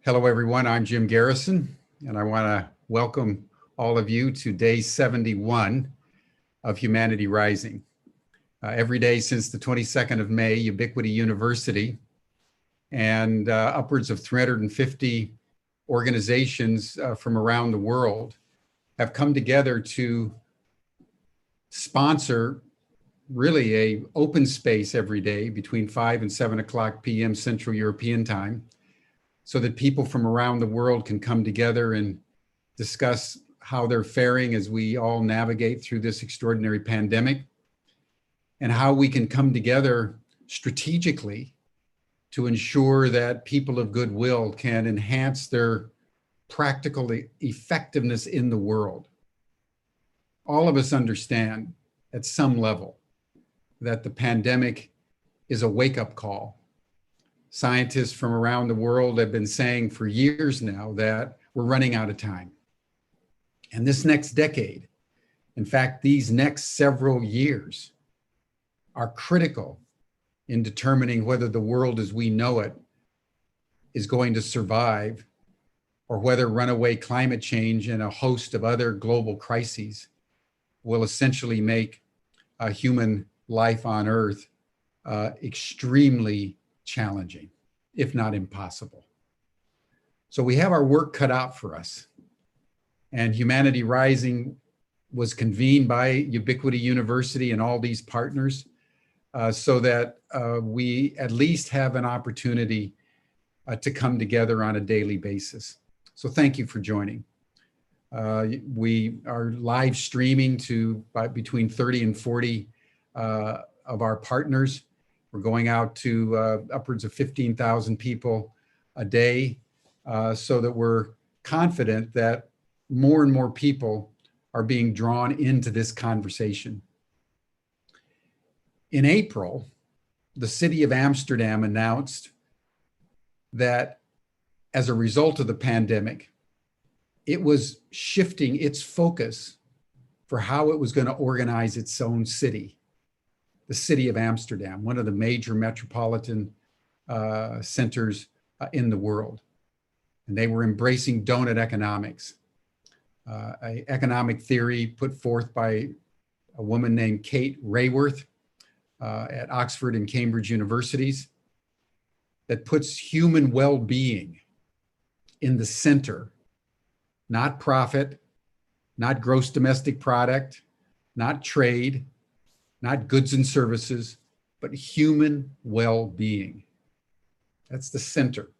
Hello, everyone. I'm Jim Garrison, and I want to welcome all of you to day 71 of Humanity Rising. Every day since the 22nd of May, Ubiquity University and upwards of 350 organizations from around the world have come together to sponsor really an open space every day between 5 and 7 o'clock p.m. Central European time, so that people from around the world can come together and discuss how they're faring as we all navigate through this extraordinary pandemic, and how we can come together strategically to ensure that people of goodwill can enhance their practical effectiveness in the world. All of us understand at some level that the pandemic is a wake-up call. Scientists from around the world have been saying for years now that we're running out of time. And this next decade, in fact, these next several years, are critical in determining whether the world as we know it is going to survive, or whether runaway climate change and a host of other global crises will essentially make human life on Earth extremely challenging, if not impossible. So we have our work cut out for us. And Humanity Rising was convened by Ubiquity University and all these partners so that we at least have an opportunity to come together on a daily basis. So thank you for joining. We are live streaming to between 30 and 40 of our partners. We're going out to upwards of 15,000 people a day, so that we're confident that more and more people are being drawn into this conversation. In April, the city of Amsterdam announced that as a result of the pandemic, it was shifting its focus for how it was going to organize its own city. The city of Amsterdam, one of the major metropolitan centers in the world. And they were embracing donut economics, an economic theory put forth by a woman named Kate Raworth at Oxford and Cambridge universities, that puts human well-being in the center, not profit, not gross domestic product, not trade, not goods and services, but human well-being. That's the center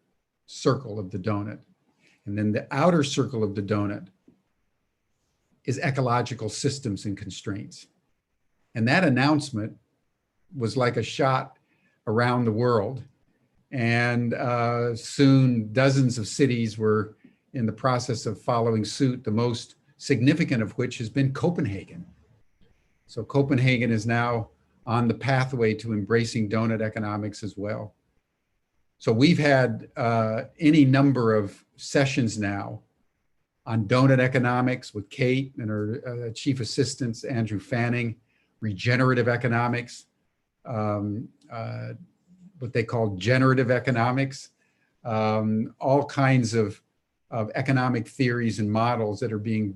circle of the donut. And then the outer circle of the donut is ecological systems and constraints. And that announcement was like a shot around the world. And soon dozens of cities were in the process of following suit, the most significant of which has been Copenhagen. So Copenhagen is now on the pathway to embracing donut economics as well. So we've had any number of sessions now on donut economics with Kate and her chief assistants, Andrew Fanning, regenerative economics, what they call generative economics, all kinds of economic theories and models that are being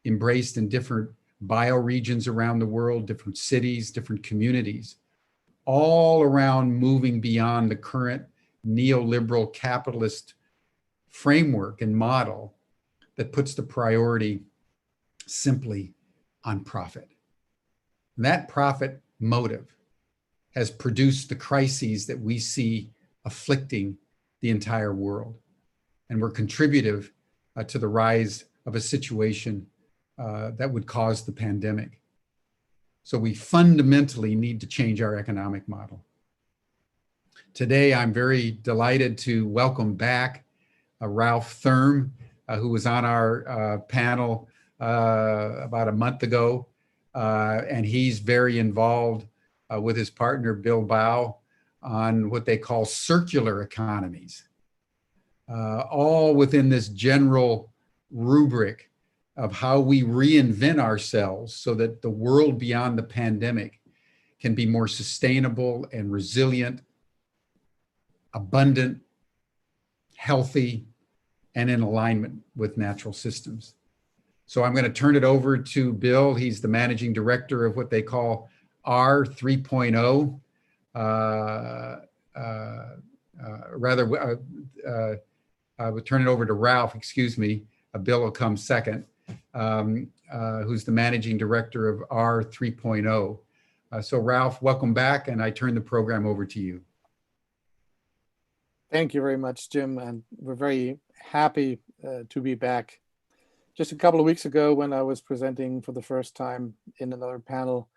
embraced in different bioregions around the world, different cities, different communities, all around moving beyond the current neoliberal capitalist framework and model that puts the priority simply on profit. And that profit motive has produced the crises that we see afflicting the entire world, and were contributive to the rise of a situation that would cause the pandemic. So we fundamentally need to change our economic model. Today, I'm very delighted to welcome back Ralph Thurm, who was on our panel about a month ago, and he's very involved with his partner, Bill Baue, on what they call circular economies, all within this general rubric of how we reinvent ourselves so that the world beyond the pandemic can be more sustainable and resilient, abundant, healthy, and in alignment with natural systems. So I'm going to turn it over to Bill. He's the managing director of what they call R 3.0. I would turn it over to Ralph, excuse me. Bill will come second, who's the managing director of R 3.0. So Ralph, welcome back, and I turn the program over to you. Thank you very much, Jim, and we're very happy to be back. Just a couple of weeks ago, when I was presenting for the first time in another panel,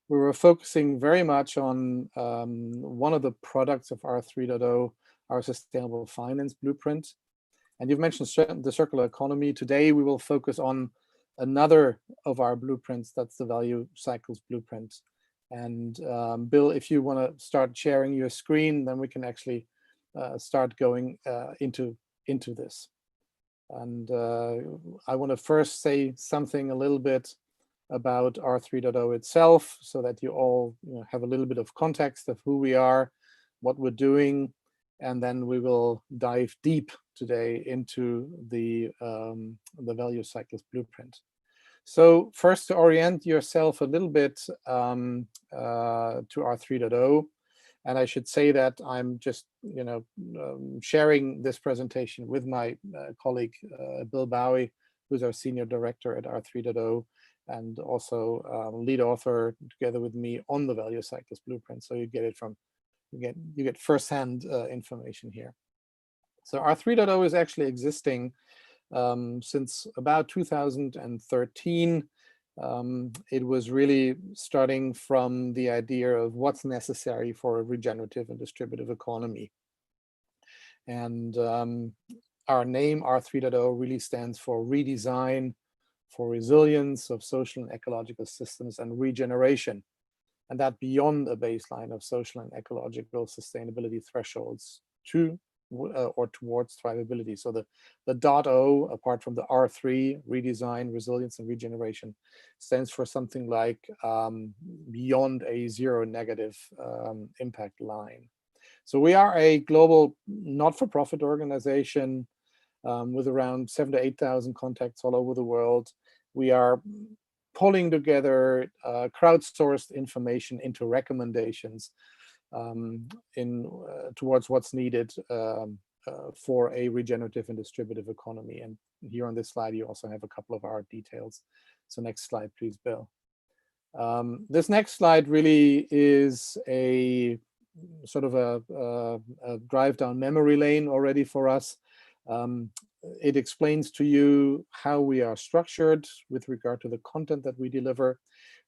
we were focusing very much on one of the products of R 3.0, our sustainable finance blueprint. And you've mentioned the circular economy. Today, we will focus on another of our blueprints. That's the value cycles blueprint. And Bill, if you want to start sharing your screen, then we can actually start going into this. And I want to first say something a little bit about R 3.0 itself, so that you all have a little bit of context of who we are, what we're doing, and then we will dive deep today into the value cycles blueprint. So first, to orient yourself a little bit to R 3.0. And I should say that I'm just, sharing this presentation with my colleague, Bill Baue, who's our senior director at R 3.0, and also lead author together with me on the value cycles blueprint. So you get it from, you get firsthand information here. So R 3.0 is actually existing since about 2013. It was really starting from the idea of what's necessary for a regenerative and distributive economy. And our name, R 3.0, really stands for redesign, for resilience of social and ecological systems, and regeneration. And that beyond a baseline of social and ecological sustainability thresholds to or towards thrivability. So the .O, apart from the R3, redesign, resilience, and regeneration, stands for something like beyond a zero negative impact line. So we are a global not-for-profit organization with around 7,000 to 8,000 contacts all over the world. We are pulling together crowdsourced information into recommendations towards what's needed for a regenerative and distributive economy. And here on this slide, you also have a couple of our details. So next slide, please, Bill. This next slide really is a sort of a drive down memory lane already for us. It explains to you how we are structured with regard to the content that we deliver.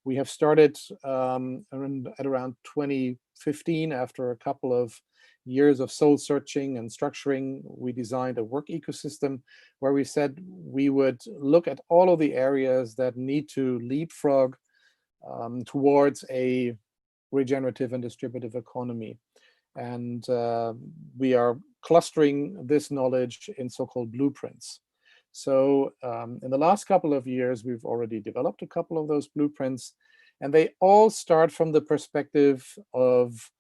We have started at around 2015, after a couple of years of soul searching and structuring. We designed a work ecosystem where we said we would look at all of the areas that need to leapfrog towards a regenerative and distributive economy. And we are clustering this knowledge in so-called blueprints. So in the last couple of years, we've already developed a couple of those blueprints, and they all start from the perspective of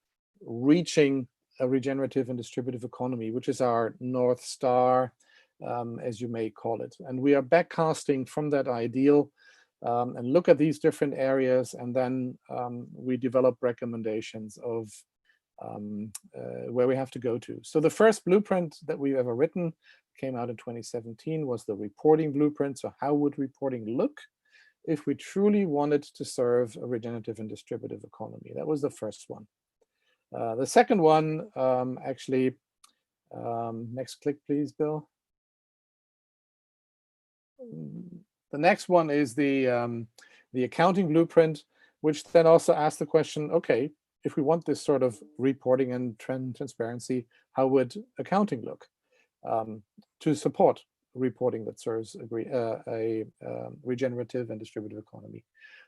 reaching a regenerative and distributive economy, which is our North Star, as you may call it. And we are backcasting from that ideal and look at these different areas, and then we develop recommendations of where we have to go to. So the first blueprint that we've ever written came out in 2017, was the reporting blueprint. So how would reporting look if we truly wanted to serve a regenerative and distributive economy? That was the first one. The second one, actually, next click, please, Bill. The next one is the accounting blueprint, which then also asks the question, okay, if we want this sort of reporting and transparency, how would accounting look to support reporting that serves a regenerative and distributive economy?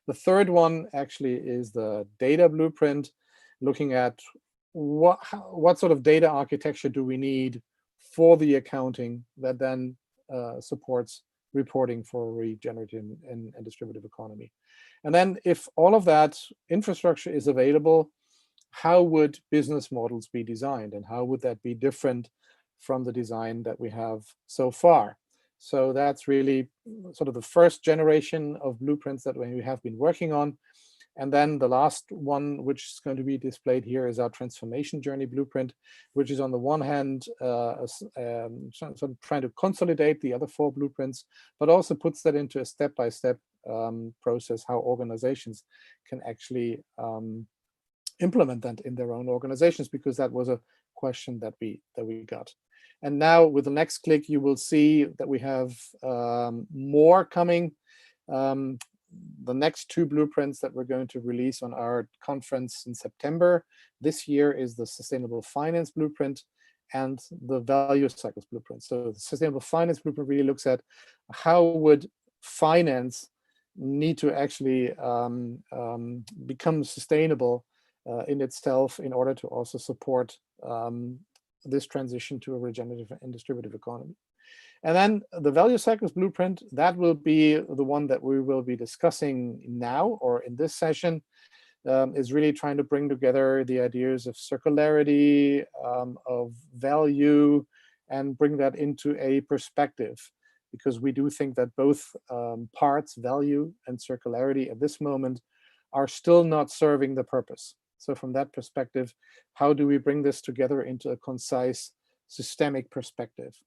The third one actually is the data blueprint, looking at what sort of data architecture do we need for the accounting that then supports reporting for a regenerative and distributive economy. And then if all of that infrastructure is available, how would business models be designed, and how would that be different from the design that we have so far. So that's really sort of the first generation of blueprints that we have been working on. And then the last one, which is going to be displayed here, is our transformation journey blueprint, which is on the one hand sort of trying to consolidate the other 4 blueprints, but also puts that into a step-by-step process how organizations can actually implement that in their own organizations, because that was a question that we got. And now with the next click, you will see that we have more coming. The next 2 blueprints that we're going to release on our conference in September this year is the Sustainable Finance Blueprint and the Value Cycles Blueprint. So the Sustainable Finance Blueprint really looks at how would finance need to actually become sustainable in itself in order to also support this transition to a regenerative and distributive economy. And then the Value Cycles Blueprint, that will be the one that we will be discussing now or in this session, is really trying to bring together the ideas of circularity, of value, and bring that into a perspective. Because we do think that both parts, value and circularity at this moment, are still not serving the purpose. So from that perspective, how do we bring this together into a concise, systemic perspective?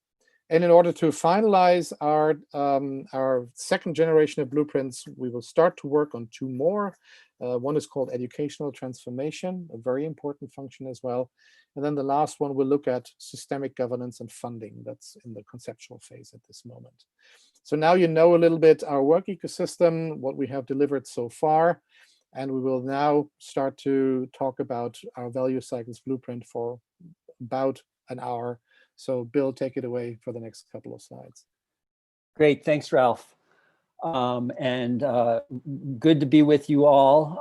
And in order to finalize our second generation of blueprints, we will start to work on 2 more. One is called educational transformation, a very important function as well. And then the last one will look at systemic governance and funding. That's in the conceptual phase at this moment. So now you know a little bit our work ecosystem, what we have delivered so far. And we will now start to talk about our Value Cycles Blueprint for about an hour. So Bill, take it away for the next couple of slides. Great, thanks, Ralph. Good to be with you all.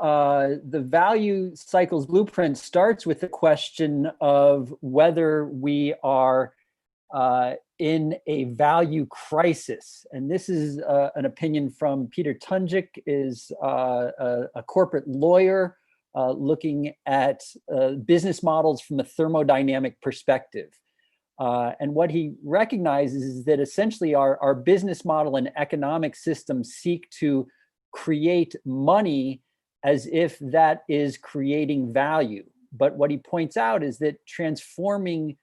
The Value Cycles Blueprint starts with the question of whether we are in a value crisis. And this is an opinion from Peter Tunjic, is a corporate lawyer looking at business models from a thermodynamic perspective. And what he recognizes is that essentially our business model and economic system seek to create money as if that is creating value. But what he points out is that transforming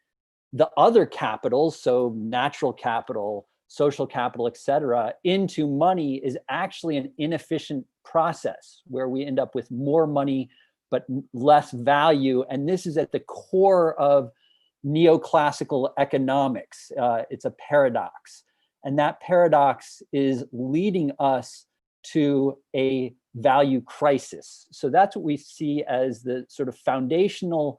the other capitals, so natural capital, social capital, et cetera, into money is actually an inefficient process where we end up with more money but less value. And this is at the core of neoclassical economics. It's a paradox. And that paradox is leading us to a value crisis. So that's what we see as the sort of foundational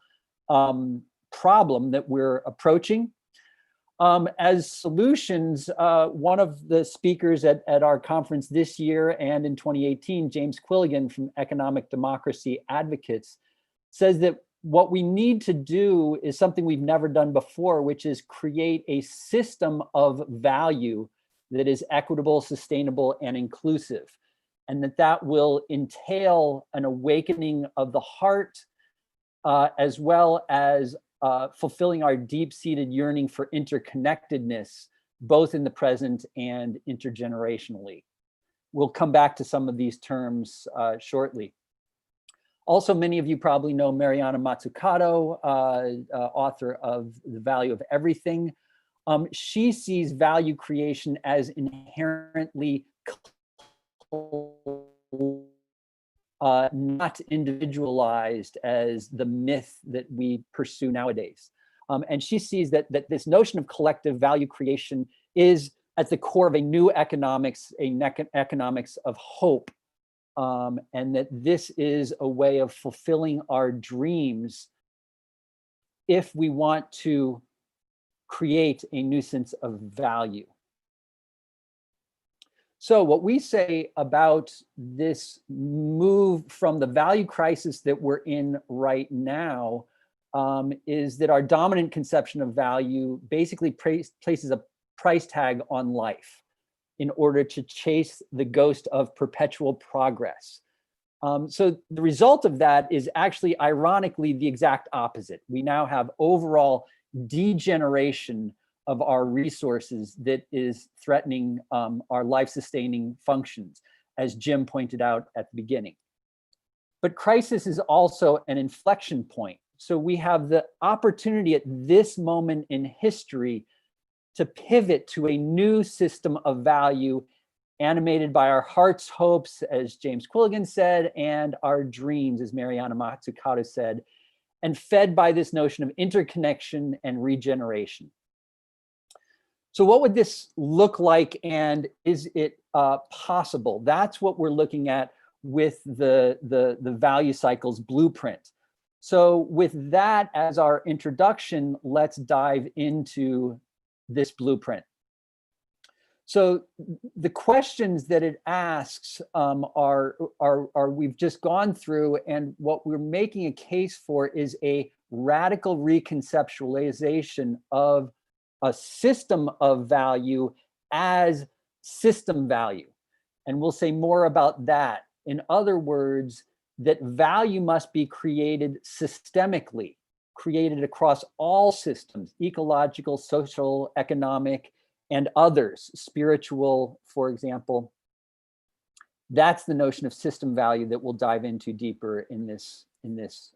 problem that we're approaching. As solutions, one of the speakers at our conference this year and in 2018, James Quilligan from Economic Democracy Advocates, says that what we need to do is something we've never done before, which is create a system of value that is equitable, sustainable, and inclusive. And that will entail an awakening of the heart, as well as fulfilling our deep-seated yearning for interconnectedness, both in the present and intergenerationally. We'll come back to some of these terms shortly. Also, many of you probably know Mariana Mazzucato, author of The Value of Everything. She sees value creation as inherently not individualized as the myth that we pursue nowadays. And she sees that this notion of collective value creation is at the core of a new economics, economics of hope. And that this is a way of fulfilling our dreams if we want to create a new sense of value. So what we say about this move from the value crisis that we're in right now is that our dominant conception of value basically places a price tag on life in order to chase the ghost of perpetual progress. So the result of that is actually, ironically, the exact opposite. We now have overall degeneration of our resources that is threatening our life-sustaining functions, as Jim pointed out at the beginning. But crisis is also an inflection point. So we have the opportunity at this moment in history to pivot to a new system of value animated by our heart's hopes, as James Quilligan said, and our dreams, as Mariana Mazzucato said, and fed by this notion of interconnection and regeneration. So what would this look like, and is it possible? That's what we're looking at with the value cycles blueprint. So with that as our introduction, let's dive into this blueprint. So the questions that it asks are we've just gone through, and what we're making a case for is a radical reconceptualization of a system of value as system value. And we'll say more about that. In other words, that value must be created systemically, created across all systems, ecological, social, economic, and others, spiritual, for example. That's the notion of system value that we'll dive into deeper in this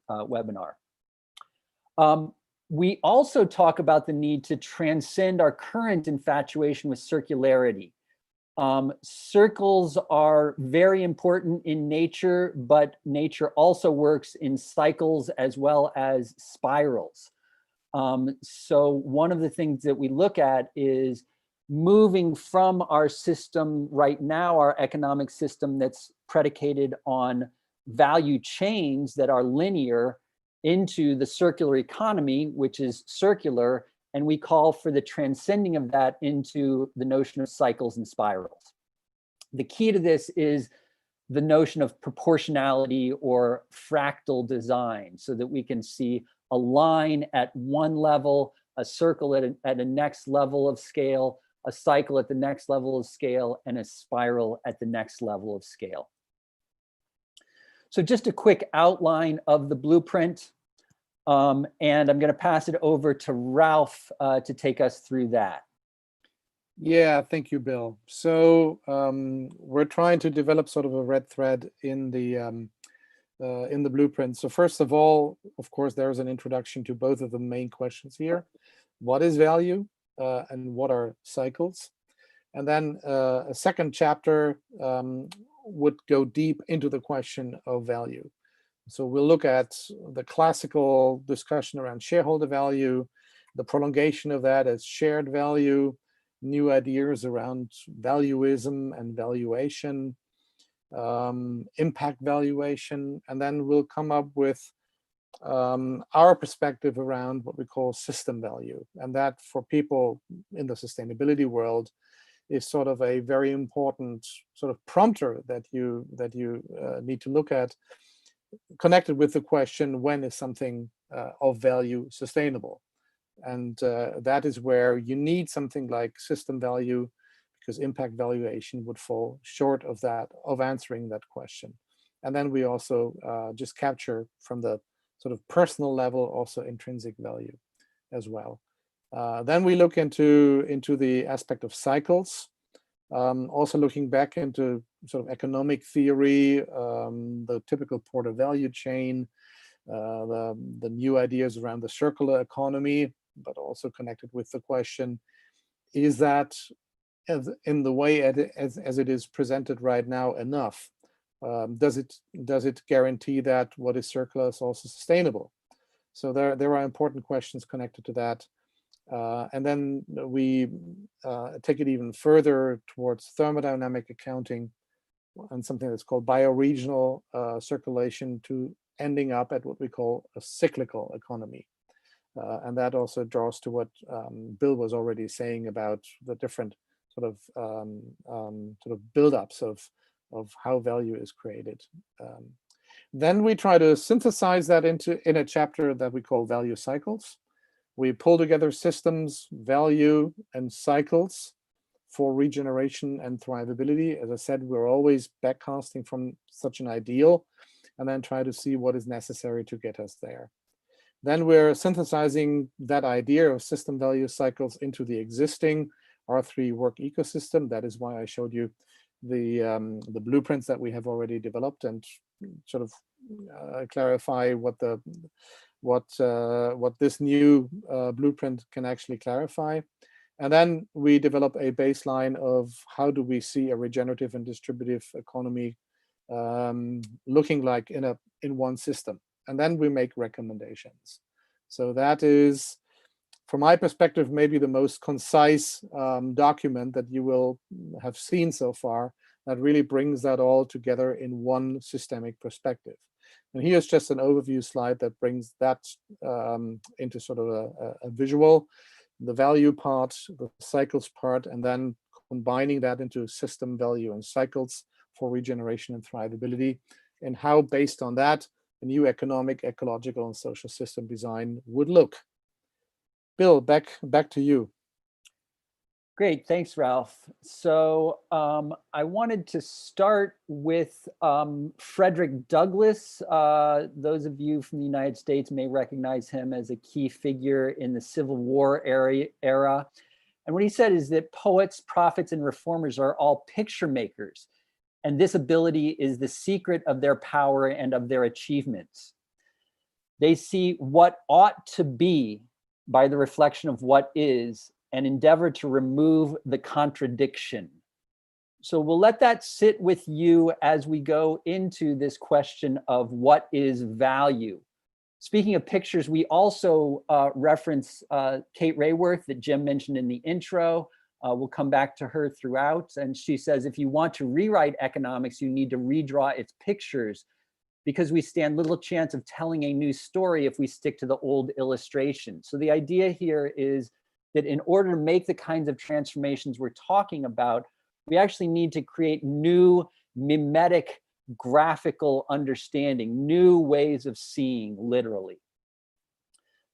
webinar. We also talk about the need to transcend our current infatuation with circularity. Circles are very important in nature, but nature also works in cycles as well as spirals. So one of the things that we look at is moving from our system right now, our economic system that's predicated on value chains that are linear, into the circular economy, which is circular, and we call for the transcending of that into the notion of cycles and spirals. The key to this is the notion of proportionality or fractal design, so that we can see a line at one level, a circle at a next level of scale, a cycle at the next level of scale, and a spiral at the next level of scale. So just a quick outline of the blueprint, and I'm going to pass it over to Ralph to take us through that. Yeah, thank you, Bill. So we're trying to develop sort of a red thread in the blueprint. So first of all, of course, there's an introduction to both of the main questions here. What is value and what are cycles? And then a second chapter would go deep into the question of value. So we'll look at the classical discussion around shareholder value, the prolongation of that as shared value, new ideas around valuism and valuation, impact valuation, and then we'll come up with our perspective around what we call system value. And that, for people in the sustainability world, is sort of a very important sort of prompter that you need to look at, connected with the question, when is something of value sustainable? And that is where you need something like system value, because impact valuation would fall short of that, of answering that question. And then we also just capture from the sort of personal level also intrinsic value as well. Then we look into the aspect of cycles, also looking back into sort of economic theory, the typical Porter value chain, the new ideas around the circular economy, but also connected with the question, is that in the way as it is presented right now enough? Does it guarantee that what is circular is also sustainable? So there are important questions connected to that. And then we take it even further towards thermodynamic accounting and something that's called bioregional circulation, to ending up at what we call a cyclical economy. And that also draws to what Bill was already saying about the different sort of buildups of how value is created. Then we try to synthesize that in a chapter that we call value cycles. We pull together systems, value, and cycles for regeneration and thrivability. As I said, we're always backcasting from such an ideal and then try to see what is necessary to get us there. Then we're synthesizing that idea of system value cycles into the existing R3 work ecosystem. That is why I showed you the blueprints that we have already developed, and sort of clarify what this new blueprint can actually clarify. And then we develop a baseline of how do we see a regenerative and distributive economy looking like in one system. And then we make recommendations. So that is, from my perspective, maybe the most concise document that you will have seen so far, that really brings that all together in one systemic perspective. And here's just an overview slide that brings that into sort of a visual, the value part, the cycles part, and then combining that into system value and cycles for regeneration and thrivability, and how, based on that, a new economic, ecological, and social system design would look. Bill, back to you. Great, thanks, Ralph. So I wanted to start with Frederick Douglass. Those of you from the United States may recognize him as a key figure in the Civil War era. And what he said is that poets, prophets, and reformers are all picture makers. And this ability is the secret of their power and of their achievements. They see what ought to be by the reflection of what is, and endeavor to remove the contradiction. So we'll let that sit with you as we go into this question of what is value. Speaking of pictures, we also reference Kate Rayworth that Jim mentioned in the intro. We'll come back to her throughout. And she says, if you want to rewrite economics, you need to redraw its pictures, because we stand little chance of telling a new story if we stick to the old illustration. So the idea here is that in order to make the kinds of transformations we're talking about, we actually need to create new mimetic graphical understanding, new ways of seeing literally.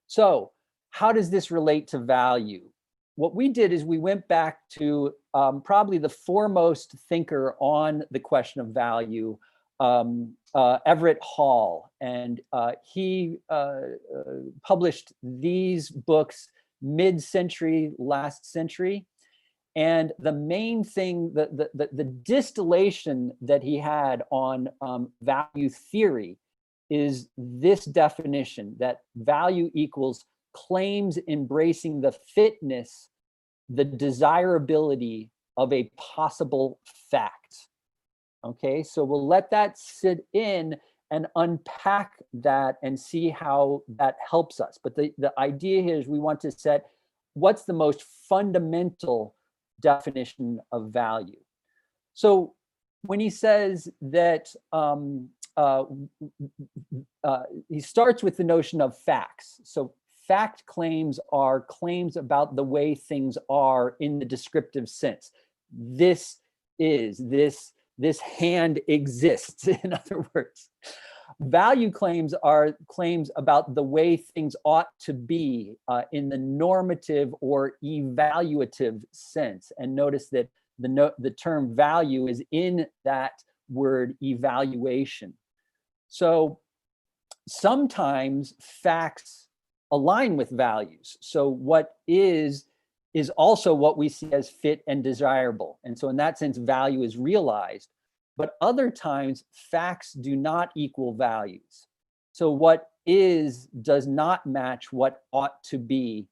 So how does this relate to value? What we did is we went back to probably the foremost thinker on the question of value, Everett Hall, and he published these books mid-century, last century. And the main thing, the distillation that he had on value theory is this definition, that value equals claims embracing the fitness, the desirability of a possible fact. Okay, so we'll let that sit in and unpack that and see how that helps us. But the idea here is we want to set what's the most fundamental definition of value. So when he says that he starts with the notion of facts. So fact claims are claims about the way things are in the descriptive sense. This is, this hand exists, in other words. Value claims are claims about the way things ought to be in the normative or evaluative sense. And notice that the term value is in that word evaluation. So sometimes facts align with values. So what is also what we see as fit and desirable. And so in that sense, value is realized. But other times, facts do not equal values. So what is does not match what ought to be,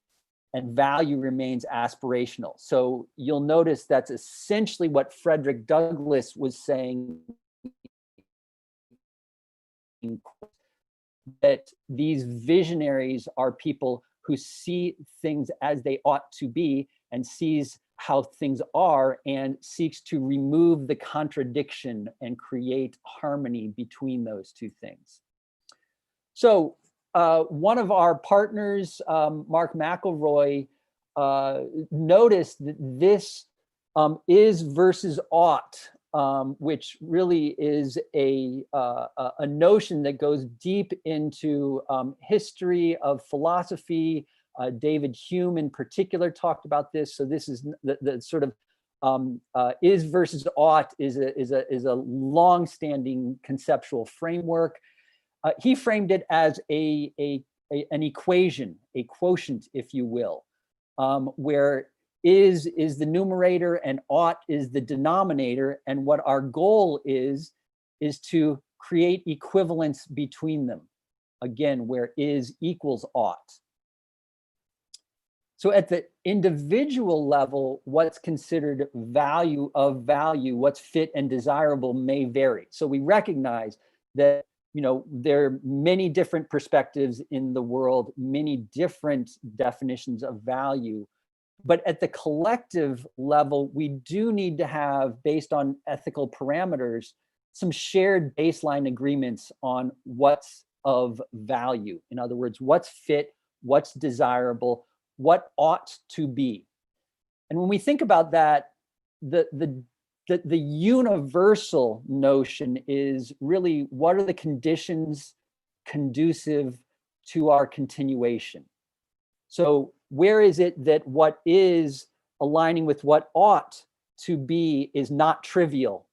and value remains aspirational. So you'll notice that's essentially what Frederick Douglass was saying, that these visionaries are people who see things as they ought to be and sees how things are and seeks to remove the contradiction and create harmony between those two things. So one of our partners, Mark McElroy, noticed that this is versus ought, which really is a notion that goes deep into history of philosophy. David Hume in particular talked about this. So this is the sort of Is versus ought is a long-standing conceptual framework. He framed it as an equation, a quotient, if you will, where is the numerator and ought is the denominator, and what our goal is to create equivalence between them. Again, where is equals ought. So at the individual level, what's considered value of value, what's fit and desirable may vary. So we recognize that, you know, there are many different perspectives in the world, many different definitions of value. But at the collective level, we do need to have, based on ethical parameters, some shared baseline agreements on what's of value. In other words, what's fit, what's desirable, what ought to be. And when we think about that, the universal notion is really, what are the conditions conducive to our continuation? So where is it that what is aligning with what ought to be is not trivial,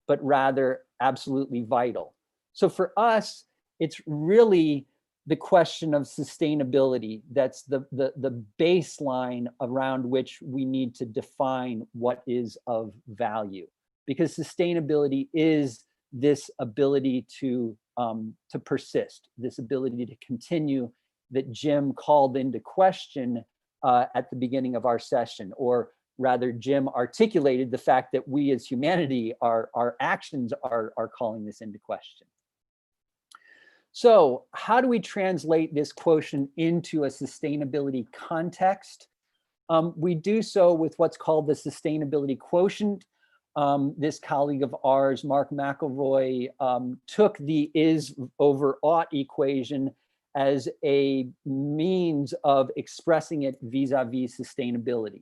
but rather absolutely vital? So for us, it's really the question of sustainability that's the baseline around which we need to define what is of value, because sustainability is this ability to persist, this ability to continue that Jim called into question at the beginning of our session, or rather Jim articulated the fact that we as humanity, our actions are calling this into question. So how do we translate this quotient into a sustainability context? We do so with what's called the sustainability quotient. This colleague of ours, Mark McElroy, took the is over ought equation as a means of expressing it vis-a-vis sustainability.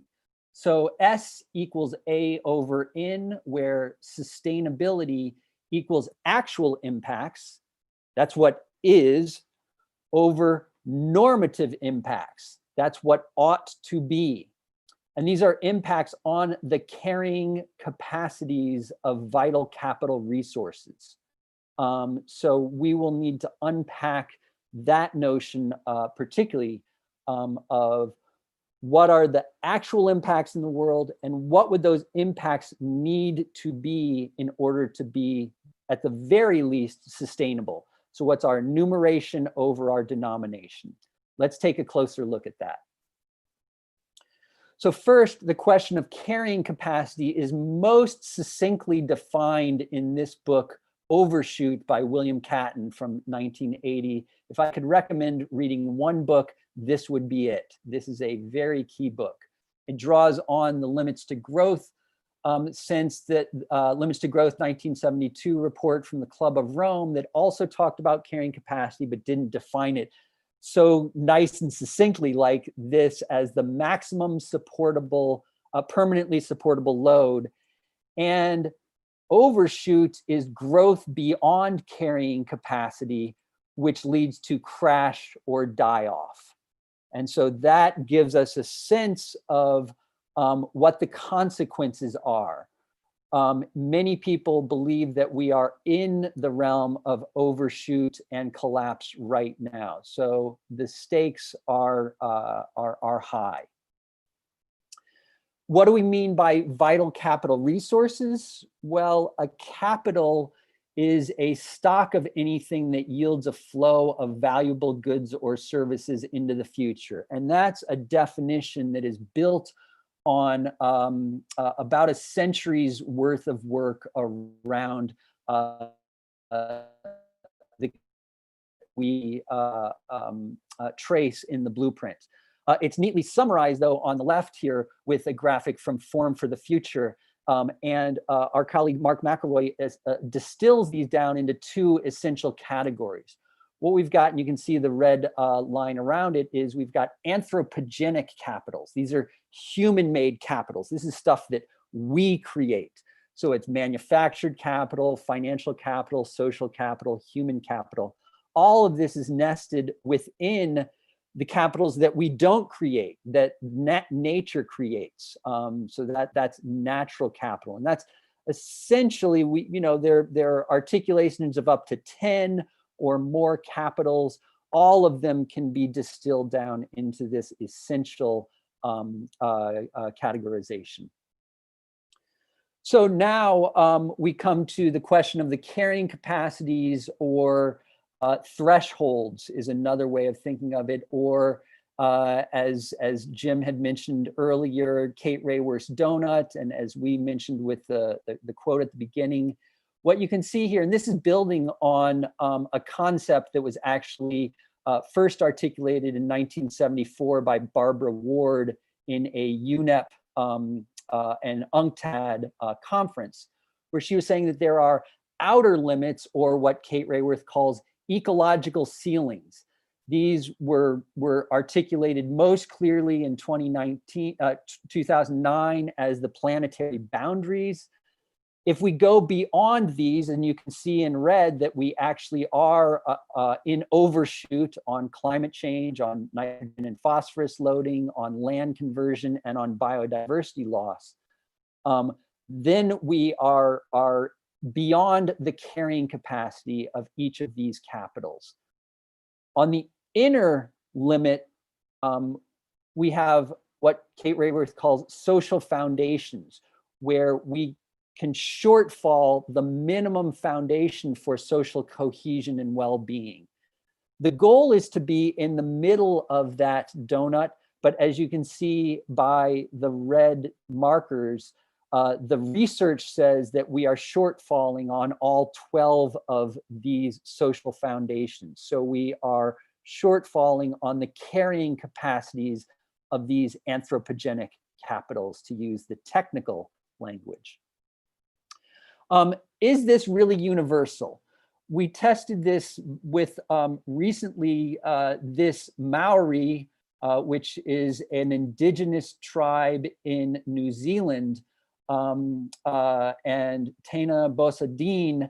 So S equals A over N, where sustainability equals actual impacts. That's what is, over normative impacts. That's what ought to be. And these are impacts on the carrying capacities of vital capital resources. So we will need to unpack that notion, particularly of what are the actual impacts in the world and what would those impacts need to be in order to be, at the very least, sustainable. So what's our numeration over our denomination? Let's take a closer look at that. So first, the question of carrying capacity is most succinctly defined in this book, Overshoot by William Catton from 1980. If I could recommend reading one book, this would be it. This is a very key book. It draws on the Limits to Growth since that Limits to Growth 1972 report from the Club of Rome that also talked about carrying capacity but didn't define it so nice and succinctly like this as the maximum supportable, permanently supportable load. And overshoot is growth beyond carrying capacity, which leads to crash or die off. And so that gives us a sense of what the consequences are. Many people believe that we are in the realm of overshoot and collapse right now. So the stakes are high. What do we mean by vital capital resources? Well, a capital is a stock of anything that yields a flow of valuable goods or services into the future. And that's a definition that is built on about a century's worth of work around we trace in the blueprint. It's neatly summarized, though, on the left here with a graphic from Form for the Future. And our colleague Mark McElroy distills these down into two essential categories. What we've got, and you can see the red line around it, is we've got anthropogenic capitals. These are human-made capitals. This is stuff that we create. So it's manufactured capital, financial capital, social capital, human capital. All of this is nested within the capitals that we don't create, that nature creates. So that's natural capital, and that's essentially, there are articulations of up to 10 or more capitals. All of them can be distilled down into this essential categorization. So now we come to the question of the carrying capacities, or thresholds is another way of thinking of it, or as Jim had mentioned earlier, Kate Raworth's Doughnut, and as we mentioned with the quote at the beginning, what you can see here, and this is building on a concept that was actually first articulated in 1974 by Barbara Ward in a UNEP and UNCTAD conference, where she was saying that there are outer limits, or what Kate Raworth calls ecological ceilings. These were articulated most clearly in 2009 as the planetary boundaries. If we go beyond these, and you can see in red that we actually are in overshoot on climate change, on nitrogen and phosphorus loading, on land conversion, and on biodiversity loss, then we are beyond the carrying capacity of each of these capitals. On the inner limit, we have what Kate Raworth calls social foundations, where we can shortfall the minimum foundation for social cohesion and well-being. The goal is to be in the middle of that donut, but as you can see by the red markers, the research says that we are shortfalling on all 12 of these social foundations. So we are shortfalling on the carrying capacities of these anthropogenic capitals, to use the technical language. Is this really universal? We tested this with recently this Maori, which is an indigenous tribe in New Zealand, and Tana Bosadine,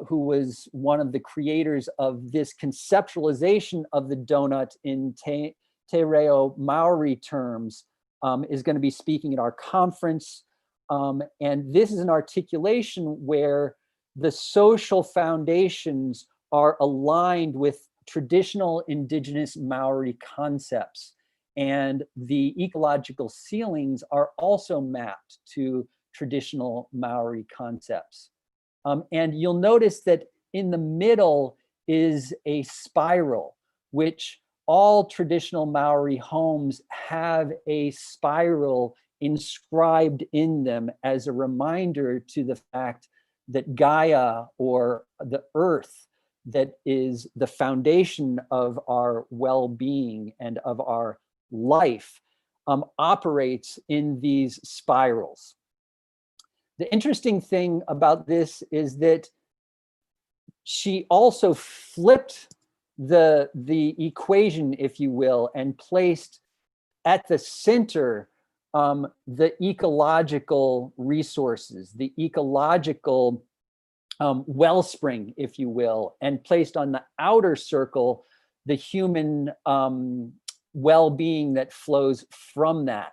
who was one of the creators of this conceptualization of the donut in Te Reo Maori terms, is going to be speaking at our conference. And this is an articulation where the social foundations are aligned with traditional indigenous Maori concepts, and the ecological ceilings are also mapped to traditional Maori concepts. And you'll notice that in the middle is a spiral, which all traditional Maori homes have a spiral inscribed in them as a reminder to the fact that Gaia, or the earth, that is the foundation of our well-being and of our life, operates in these spirals. The interesting thing about this is that she also flipped the equation, if you will, and placed at the center the ecological resources, the ecological wellspring, if you will, and placed on the outer circle the human well-being that flows from that.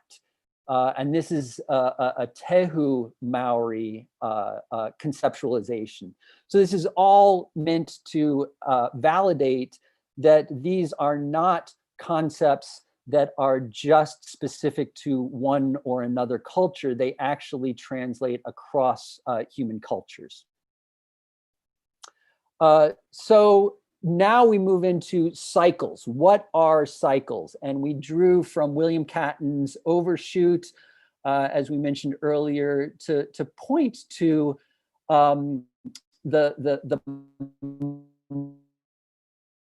And this is a Tehu Maori conceptualization. So this is all meant to validate that these are not concepts that are just specific to one or another culture. They actually translate across human cultures. So now we move into cycles. What are cycles? And we drew from William Catton's Overshoot, as we mentioned earlier, to point to the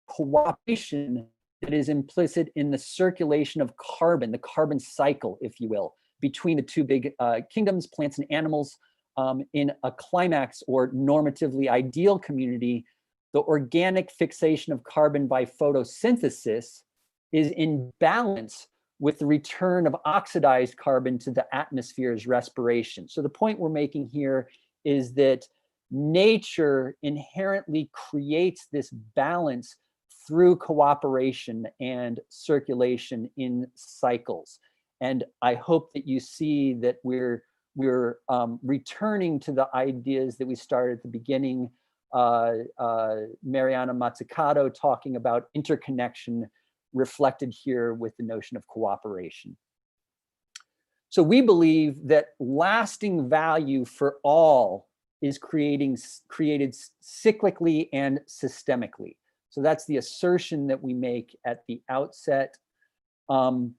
cooperation that is implicit in the circulation of carbon, the carbon cycle, if you will, between the two big kingdoms, plants and animals. In a climax or normatively ideal community, the organic fixation of carbon by photosynthesis is in balance with the return of oxidized carbon to the atmosphere's respiration. So the point we're making here is that nature inherently creates this balance through cooperation and circulation in cycles. And I hope that you see that we're returning to the ideas that we started at the beginning. Mariana Mazzucato talking about interconnection, reflected here with the notion of cooperation. So we believe that lasting value for all is created cyclically and systemically. So that's the assertion that we make at the outset. In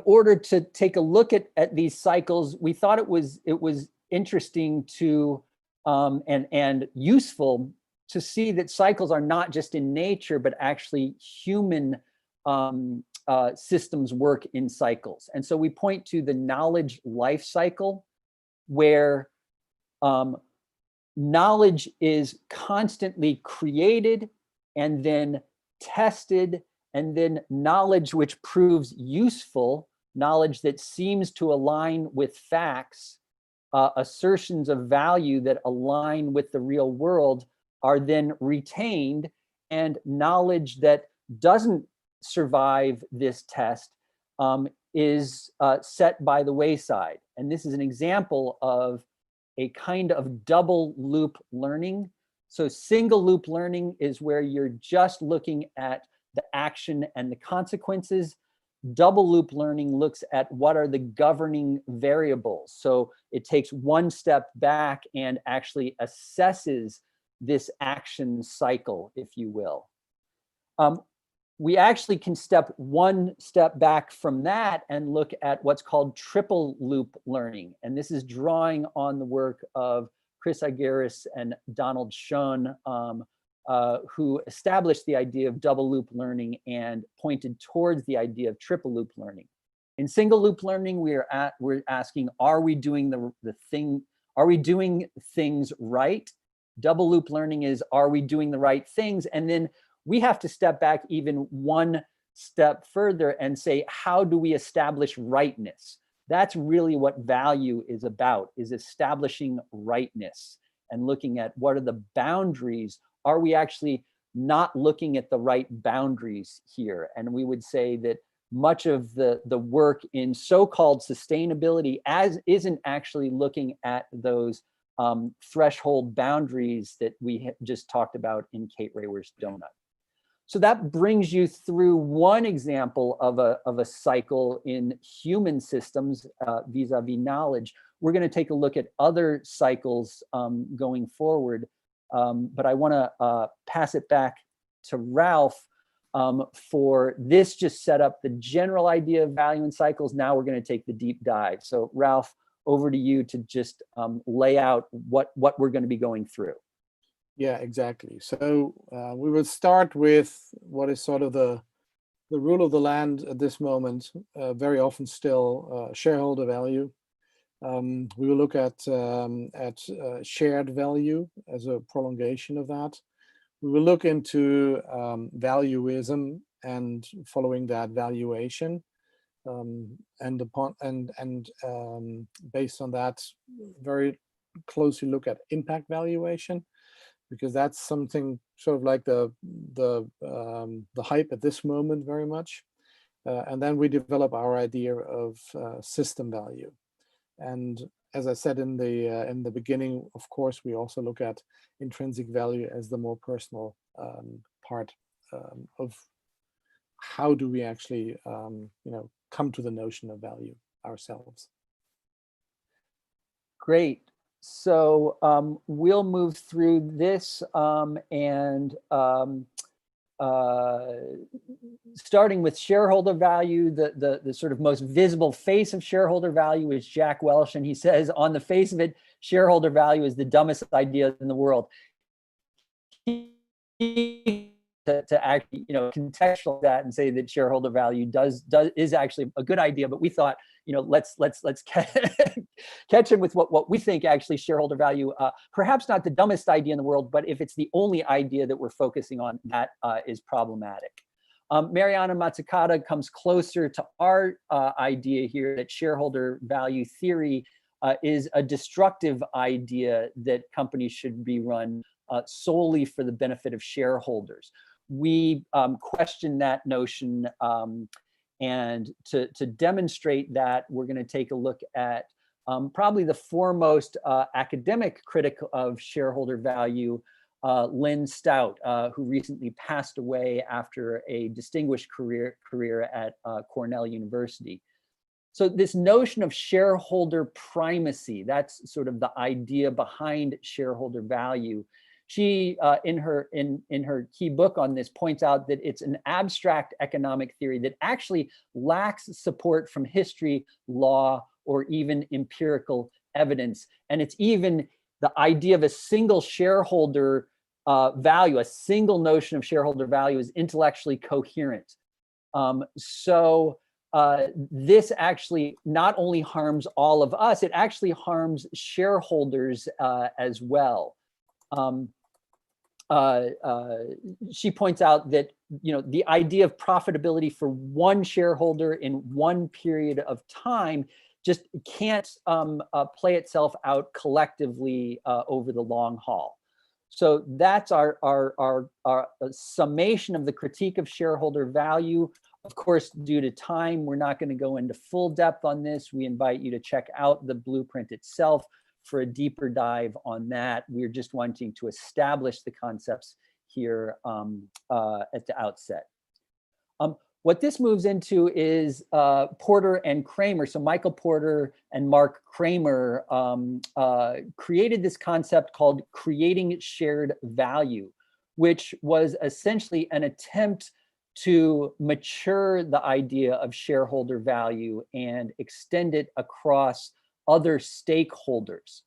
order to take a look at these cycles, we thought it was interesting to and useful to see that cycles are not just in nature, but actually human systems work in cycles. And so we point to the knowledge life cycle, where knowledge is constantly created and then tested, and then knowledge which proves useful, knowledge that seems to align with facts, assertions of value that align with the real world, are then retained, and knowledge that doesn't survive this test is set by the wayside. And this is an example of a kind of double loop learning. So single loop learning is where you're just looking at the action and the consequences. Double loop learning looks at what are the governing variables. So it takes one step back and actually assesses this action cycle, if you will. We actually can step one step back from that and look at what's called triple loop learning. And this is drawing on the work of Chris Aguirre and Donald Schoen, who established the idea of double loop learning and pointed towards the idea of triple loop learning. In single loop learning, we're asking, are we doing are we doing things right? Double loop learning is, are we doing the right things? And then we have to step back even one step further and say, how do we establish rightness? That's really what value is about, is establishing rightness and looking at what are the boundaries. Are we actually not looking at the right boundaries here? And we would say that much of the work in so-called sustainability isn't actually looking at those threshold boundaries that we just talked about in Kate Raworth's Doughnut. So that brings you through one example of a cycle in human systems vis-a-vis knowledge. We're going to take a look at other cycles going forward, but I want to pass it back to Ralph for this. Just set up the general idea of value and cycles. Now we're going to take the deep dive. So Ralph, over to you to just lay out what we're going to be going through. Yeah, exactly. So we will start with what is sort of the rule of the land at this moment, very often still shareholder value. We will look at shared value as a prolongation of that. We will look into valuism and following that valuation, and based on that, very closely look at impact valuation, because that's something sort of like the hype at this moment very much. And then we develop our idea of system value. And as I said in the beginning, of course, we also look at intrinsic value as the more personal part of how do we actually come to the notion of value ourselves. Great. So we'll move through this and starting with shareholder value, the sort of most visible face of shareholder value is Jack Welch, and he says, on the face of it, shareholder value is the dumbest idea in the world. To actually, contextualize that and say that shareholder value is actually a good idea, but we thought, let's catch him with what we think actually shareholder value, perhaps not the dumbest idea in the world, but if it's the only idea that we're focusing on, that is problematic. Mariana Mazzucato comes closer to our idea here that shareholder value theory is a destructive idea that companies should be run solely for the benefit of shareholders. We question that notion, and to demonstrate that, we're going to take a look at probably the foremost academic critic of shareholder value, Lynn Stout, who recently passed away after a distinguished career at Cornell University. So this notion of shareholder primacy, that's sort of the idea behind shareholder value. She, in her key book on this, points out that it's an abstract economic theory that actually lacks support from history, law, or even empirical evidence. And it's even the idea of a single shareholder value, a single notion of shareholder value, is intellectually coherent. This actually not only harms all of us, it actually harms shareholders as well. She points out that, you know, the idea of profitability for one shareholder in one period of time just can't play itself out collectively over the long haul. So that's our summation of the critique of shareholder value. Of course, due to time, we're not going to go into full depth on this. We invite you to check out the blueprint itself for a deeper dive on that. We're just wanting to establish the concepts here at the outset. What this moves into is Porter and Kramer. So Michael Porter and Mark Kramer created this concept called creating shared value, which was essentially an attempt to mature the idea of shareholder value and extend it across other stakeholders.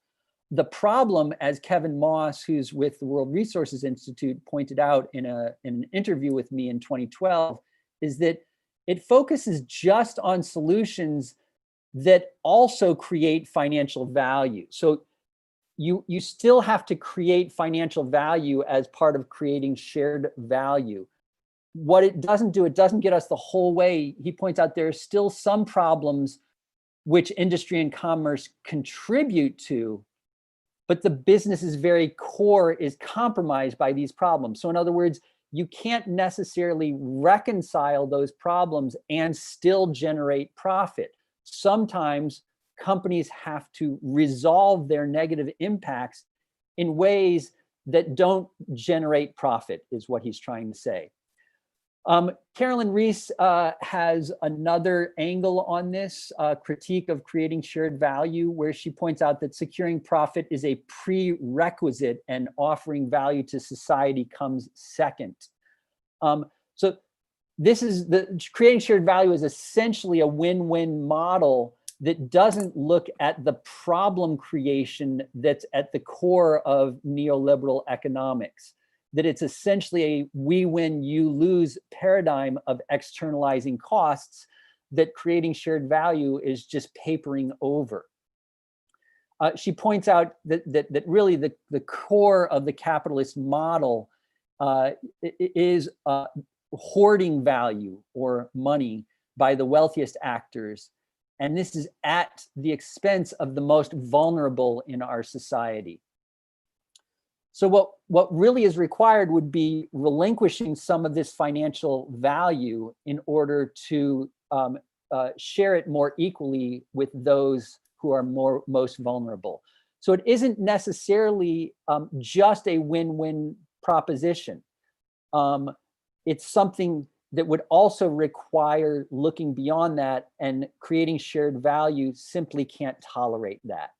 The problem, as Kevin Moss, who's with the World Resources Institute, pointed out in an interview with me in 2012, is that it focuses just on solutions that also create financial value. So you still have to create financial value as part of creating shared value. What it doesn't do, it doesn't get us the whole way. He points out there are still some problems which industry and commerce contribute to, but the business's very core is compromised by these problems. So in other words, you can't necessarily reconcile those problems and still generate profit. Sometimes companies have to resolve their negative impacts in ways that don't generate profit, is what he's trying to say. Carolyn Reese has another angle on this critique of creating shared value, where she points out that securing profit is a prerequisite and offering value to society comes second. So this is creating shared value is essentially a win-win model that doesn't look at the problem creation that's at the core of neoliberal economics. That it's essentially a we win, you lose paradigm of externalizing costs that creating shared value is just papering over. She points out that really the core of the capitalist model is hoarding value or money by the wealthiest actors. And this is at the expense of the most vulnerable in our society. So what really is required would be relinquishing some of this financial value in order to share it more equally with those who are most vulnerable. So it isn't necessarily just a win-win proposition. It's something that would also require looking beyond that, and creating shared value simply can't tolerate that.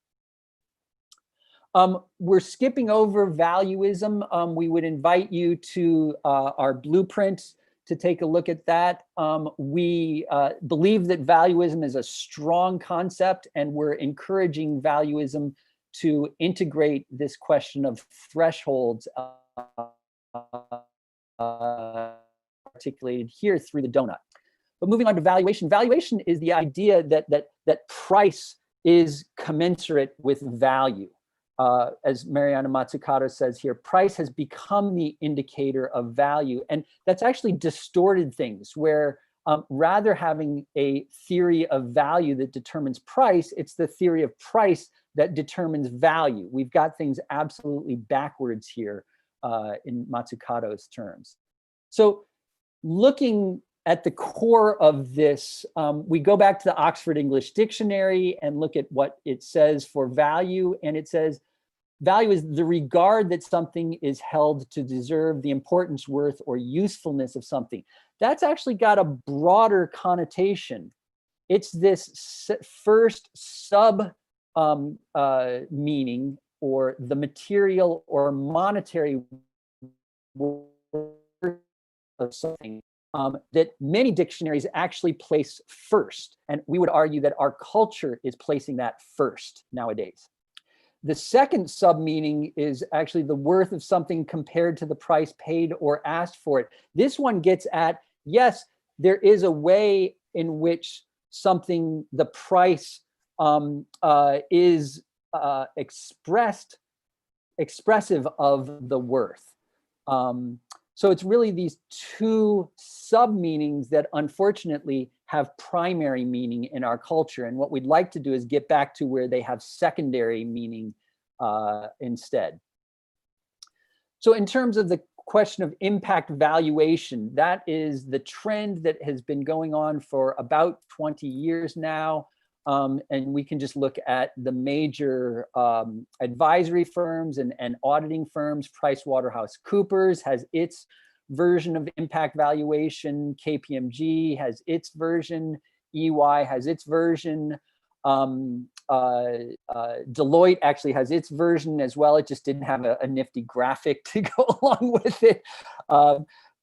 We're skipping over valuism. We would invite you to our blueprint to take a look at that. We believe that valuism is a strong concept, and we're encouraging valuism to integrate this question of thresholds articulated here through the donut. But moving on to valuation. Valuation is the idea that price is commensurate with value. As Mariana Mazzucato says here, price has become the indicator of value. And that's actually distorted things, where rather having a theory of value that determines price, it's the theory of price that determines value. We've got things absolutely backwards here. in Matsukado's terms. So looking at the core of this, we go back to the Oxford English Dictionary and look at what it says for value. And it says, value is the regard that something is held to deserve the importance, worth, or usefulness of something. That's actually got a broader connotation. It's this first sub meaning, or the material or monetary worth of something that many dictionaries actually place first. And we would argue that our culture is placing that first nowadays. The second sub-meaning is actually the worth of something compared to the price paid or asked for it. This one gets at, yes, there is a way in which something, the price is expressive of the worth. So it's really these two sub-meanings that unfortunately have primary meaning in our culture. And what we'd like to do is get back to where they have secondary meaning instead. So in terms of the question of impact valuation, that is the trend that has been going on for about 20 years now. And we can just look at the major advisory firms and auditing firms. PricewaterhouseCoopers has its version of impact valuation. KPMG has its version. EY has its version. Deloitte actually has its version as well. It just didn't have a nifty graphic to go along with it.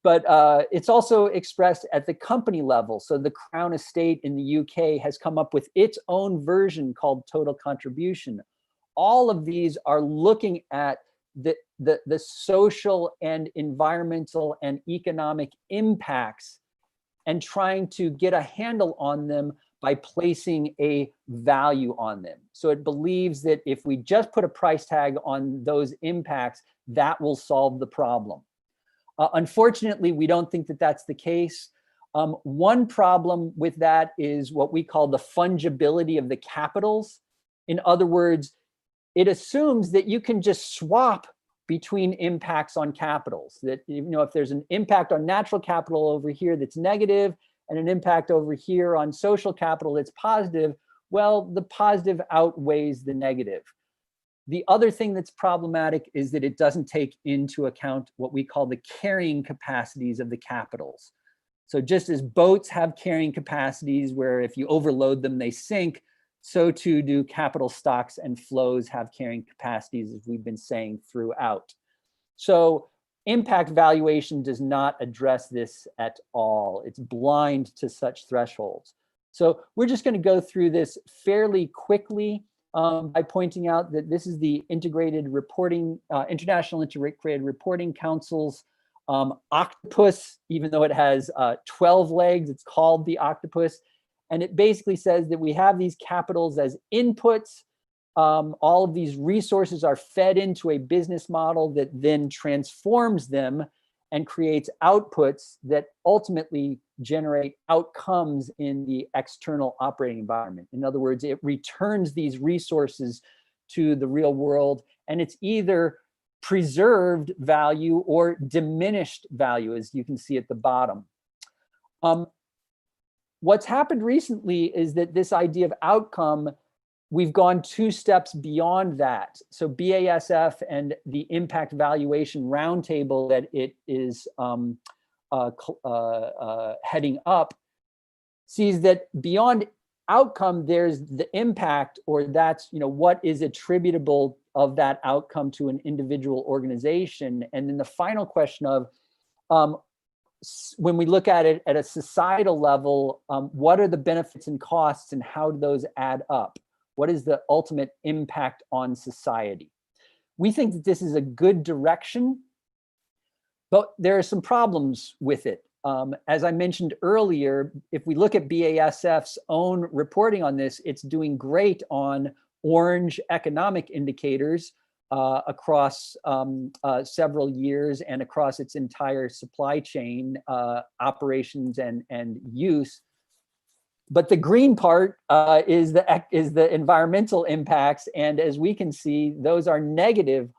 But it's also expressed at the company level. So the Crown Estate in the UK has come up with its own version called total contribution. All of these are looking at the social and environmental and economic impacts and trying to get a handle on them by placing a value on them. So it believes that if we just put a price tag on those impacts, that will solve the problem. Unfortunately, we don't think that that's the case. One problem with that is what we call the fungibility of the capitals. In other words, it assumes that you can just swap between impacts on capitals. That, you know, if there's an impact on natural capital over here that's negative and an impact over here on social capital that's positive, well, the positive outweighs the negative. The other thing that's problematic is that it doesn't take into account what we call the carrying capacities of the capitals. So just as boats have carrying capacities where if you overload them, they sink, so too do capital stocks and flows have carrying capacities, as we've been saying throughout. So impact valuation does not address this at all. It's blind to such thresholds. So we're just going to go through this fairly quickly. By pointing out that this is the integrated reporting, International Integrated Reporting Council's octopus. Even though it has 12 legs, it's called the octopus. And it basically says that we have these capitals as inputs. All of these resources are fed into a business model that then transforms them and creates outputs that ultimately generate outcomes in the external operating environment. In other words, it returns these resources to the real world, and it's either preserved value or diminished value, as you can see at the bottom. What's happened recently is that this idea of outcome, we've gone 2 steps beyond that. So BASF and the impact valuation roundtable that it is heading up sees that beyond outcome, there's the impact, or that's, you know, what is attributable of that outcome to an individual organization. And then the final question of, when we look at it at a societal level, what are the benefits and costs and how do those add up? What is the ultimate impact on society? We think that this is a good direction, but there are some problems with it. As I mentioned earlier, if we look at BASF's own reporting on this, it's doing great on orange economic indicators across several years and across its entire supply chain operations and use. But the green part is the environmental impacts, and as we can see, those are negative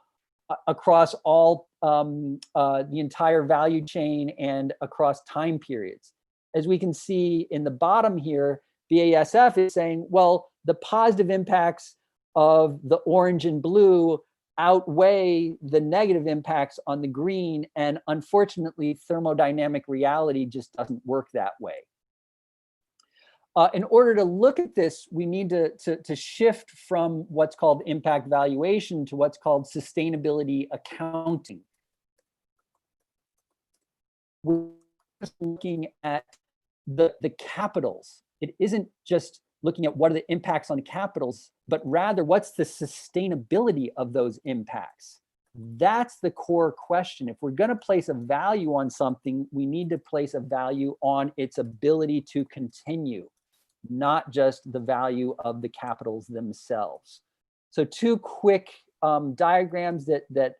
across all the entire value chain and across time periods. As we can see in the bottom here, BASF is saying, well, the positive impacts of the orange and blue outweigh the negative impacts on the green, and unfortunately, thermodynamic reality just doesn't work that way. In order to look at this, we need to shift from what's called impact valuation to what's called sustainability accounting. We're looking at the capitals. It isn't just looking at what are the impacts on capitals, but rather what's the sustainability of those impacts. That's the core question. If we're going to place a value on something, we need to place a value on its ability to continue, not just the value of the capitals themselves. So two quick diagrams that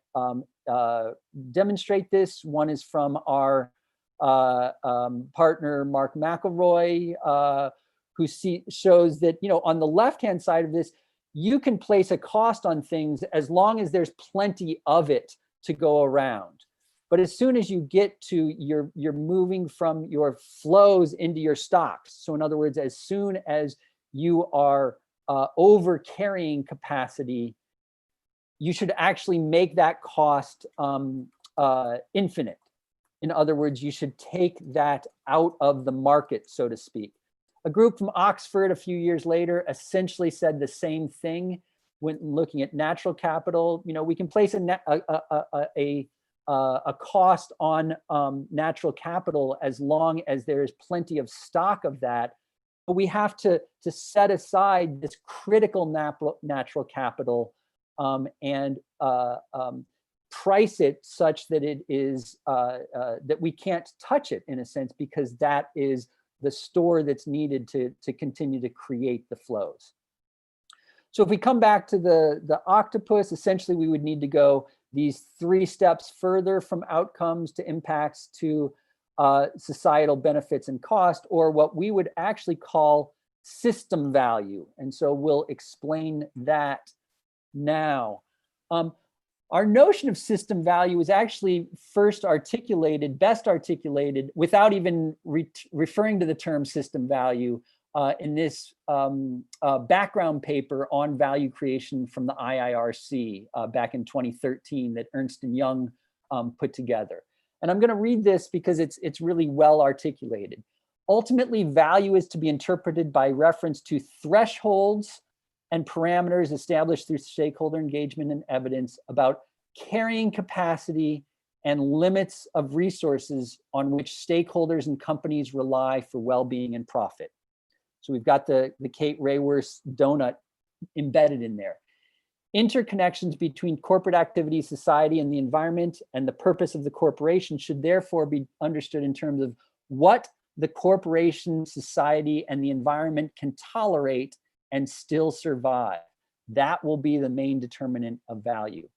demonstrate this. One is from our partner, Mark McElroy, who shows that, on the left-hand side of this, you can place a cost on things as long as there's plenty of it to go around. But as soon as you get to you're moving from your flows into your stocks. So in other words, as soon as you are over carrying capacity, you should actually make that cost infinite. In other words, you should take that out of the market, so to speak. A group from Oxford a few years later essentially said the same thing when looking at natural capital. We can place a cost on natural capital as long as there is plenty of stock of that. But we have to set aside this critical natural capital and price it such that it is that we can't touch it, in a sense, because that is the store that's needed to continue to create the flows. So if we come back to the octopus, essentially we would need to go these 3 steps further from outcomes to impacts to societal benefits and cost, or what we would actually call system value. And so we'll explain that now. Our notion of system value is actually best articulated without even referring to the term system value in this background paper on value creation from the IIRC back in 2013 that Ernst & Young put together. And I'm going to read this because it's really well articulated. Ultimately, value is to be interpreted by reference to thresholds and parameters established through stakeholder engagement and evidence about carrying capacity and limits of resources on which stakeholders and companies rely for well-being and profit. So we've got the Kate Raworth's donut embedded in there. Interconnections between corporate activity, society, and the environment, and the purpose of the corporation should therefore be understood in terms of what the corporation, society, and the environment can tolerate and still survive. That will be the main determinant of value.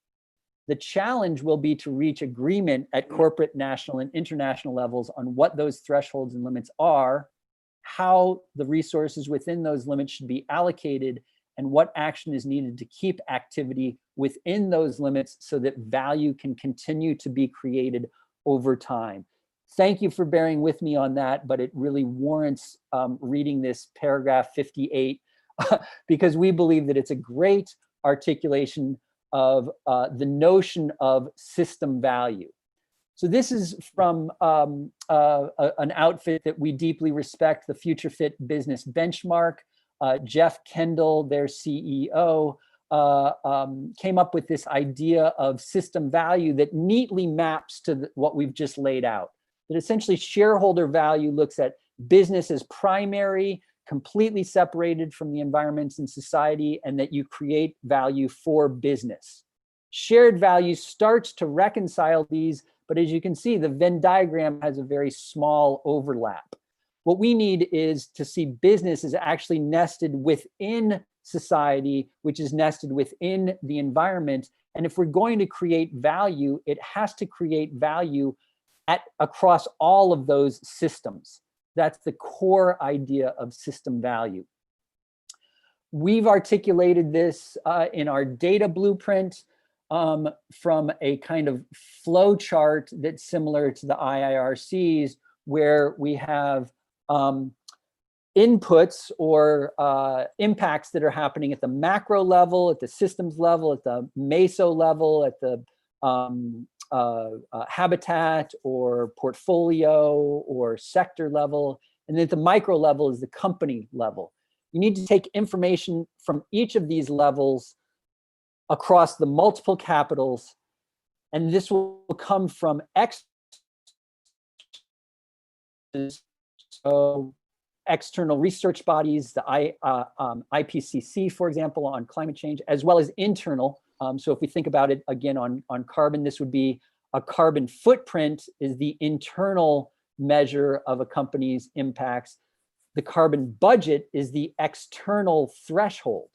The challenge will be to reach agreement at corporate, national, and international levels on what those thresholds and limits are, how the resources within those limits should be allocated, and what action is needed to keep activity within those limits so that value can continue to be created over time. Thank you for bearing with me on that, but it really warrants reading this paragraph 58 because we believe that it's a great articulation of the notion of system value. So this is from an outfit that we deeply respect, the Future Fit Business Benchmark. Jeff Kendall, their CEO, came up with this idea of system value that neatly maps to what we've just laid out. That essentially shareholder value looks at business as primary, completely separated from the environments and society, and that you create value for business. Shared value starts to reconcile these, but as you can see, the Venn diagram has a very small overlap. What we need is to see business is actually nested within society, which is nested within the environment. And if we're going to create value, it has to create value across all of those systems. That's the core idea of system value. We've articulated this in our data blueprint. from a kind of flow chart that's similar to the IIRCs, where we have inputs or impacts that are happening at the macro level, at the systems level, at the meso level, at the habitat or portfolio or sector level. And then at the micro level is the company level. You need to take information from each of these levels across the multiple capitals, and this will come from external research bodies, the IPCC, for example, on climate change, as well as internal. So if we think about it again on carbon, this would be a carbon footprint is the internal measure of a company's impacts. The carbon budget is the external threshold.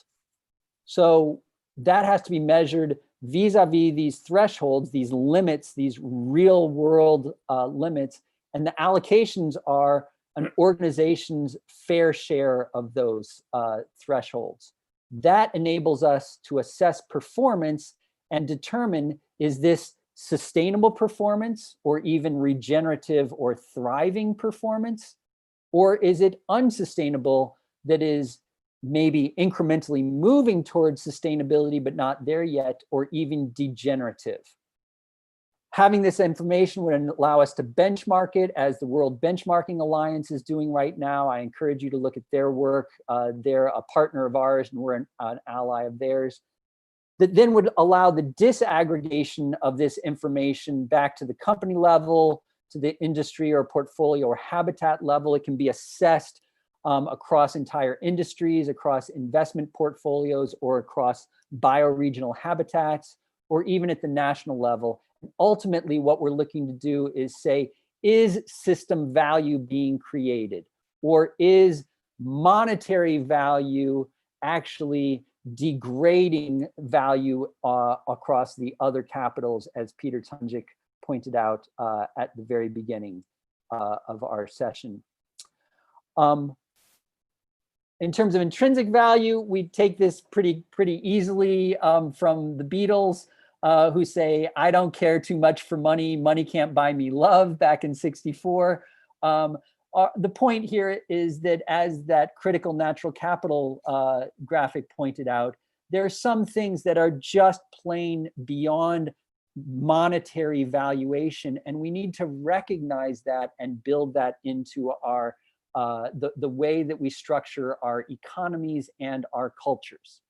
So that has to be measured vis-a-vis these thresholds, these limits, these real world limits, and the allocations are an organization's fair share of those thresholds. That enables us to assess performance and determine, is this sustainable performance or even regenerative or thriving performance? Or is it unsustainable, that is maybe incrementally moving towards sustainability, but not there yet, or even degenerative? Having this information would allow us to benchmark it, as the World Benchmarking Alliance is doing right now. I encourage you to look at their work. They're a partner of ours, and we're an ally of theirs. That then would allow the disaggregation of this information back to the company level, to the industry or portfolio or habitat level. It can be assessed across entire industries, across investment portfolios, or across bioregional habitats, or even at the national level. Ultimately, what we're looking to do is say, is system value being created? Or is monetary value actually degrading value across the other capitals, as Peter Tunjic pointed out at the very beginning of our session. In terms of intrinsic value, we take this pretty easily from the Beatles, who say, I don't care too much for money, money can't buy me love, back in '64. The point here is that, as that critical natural capital graphic pointed out, there are some things that are just plain beyond monetary valuation, and we need to recognize that and build that into our the way that we structure our economies and our cultures.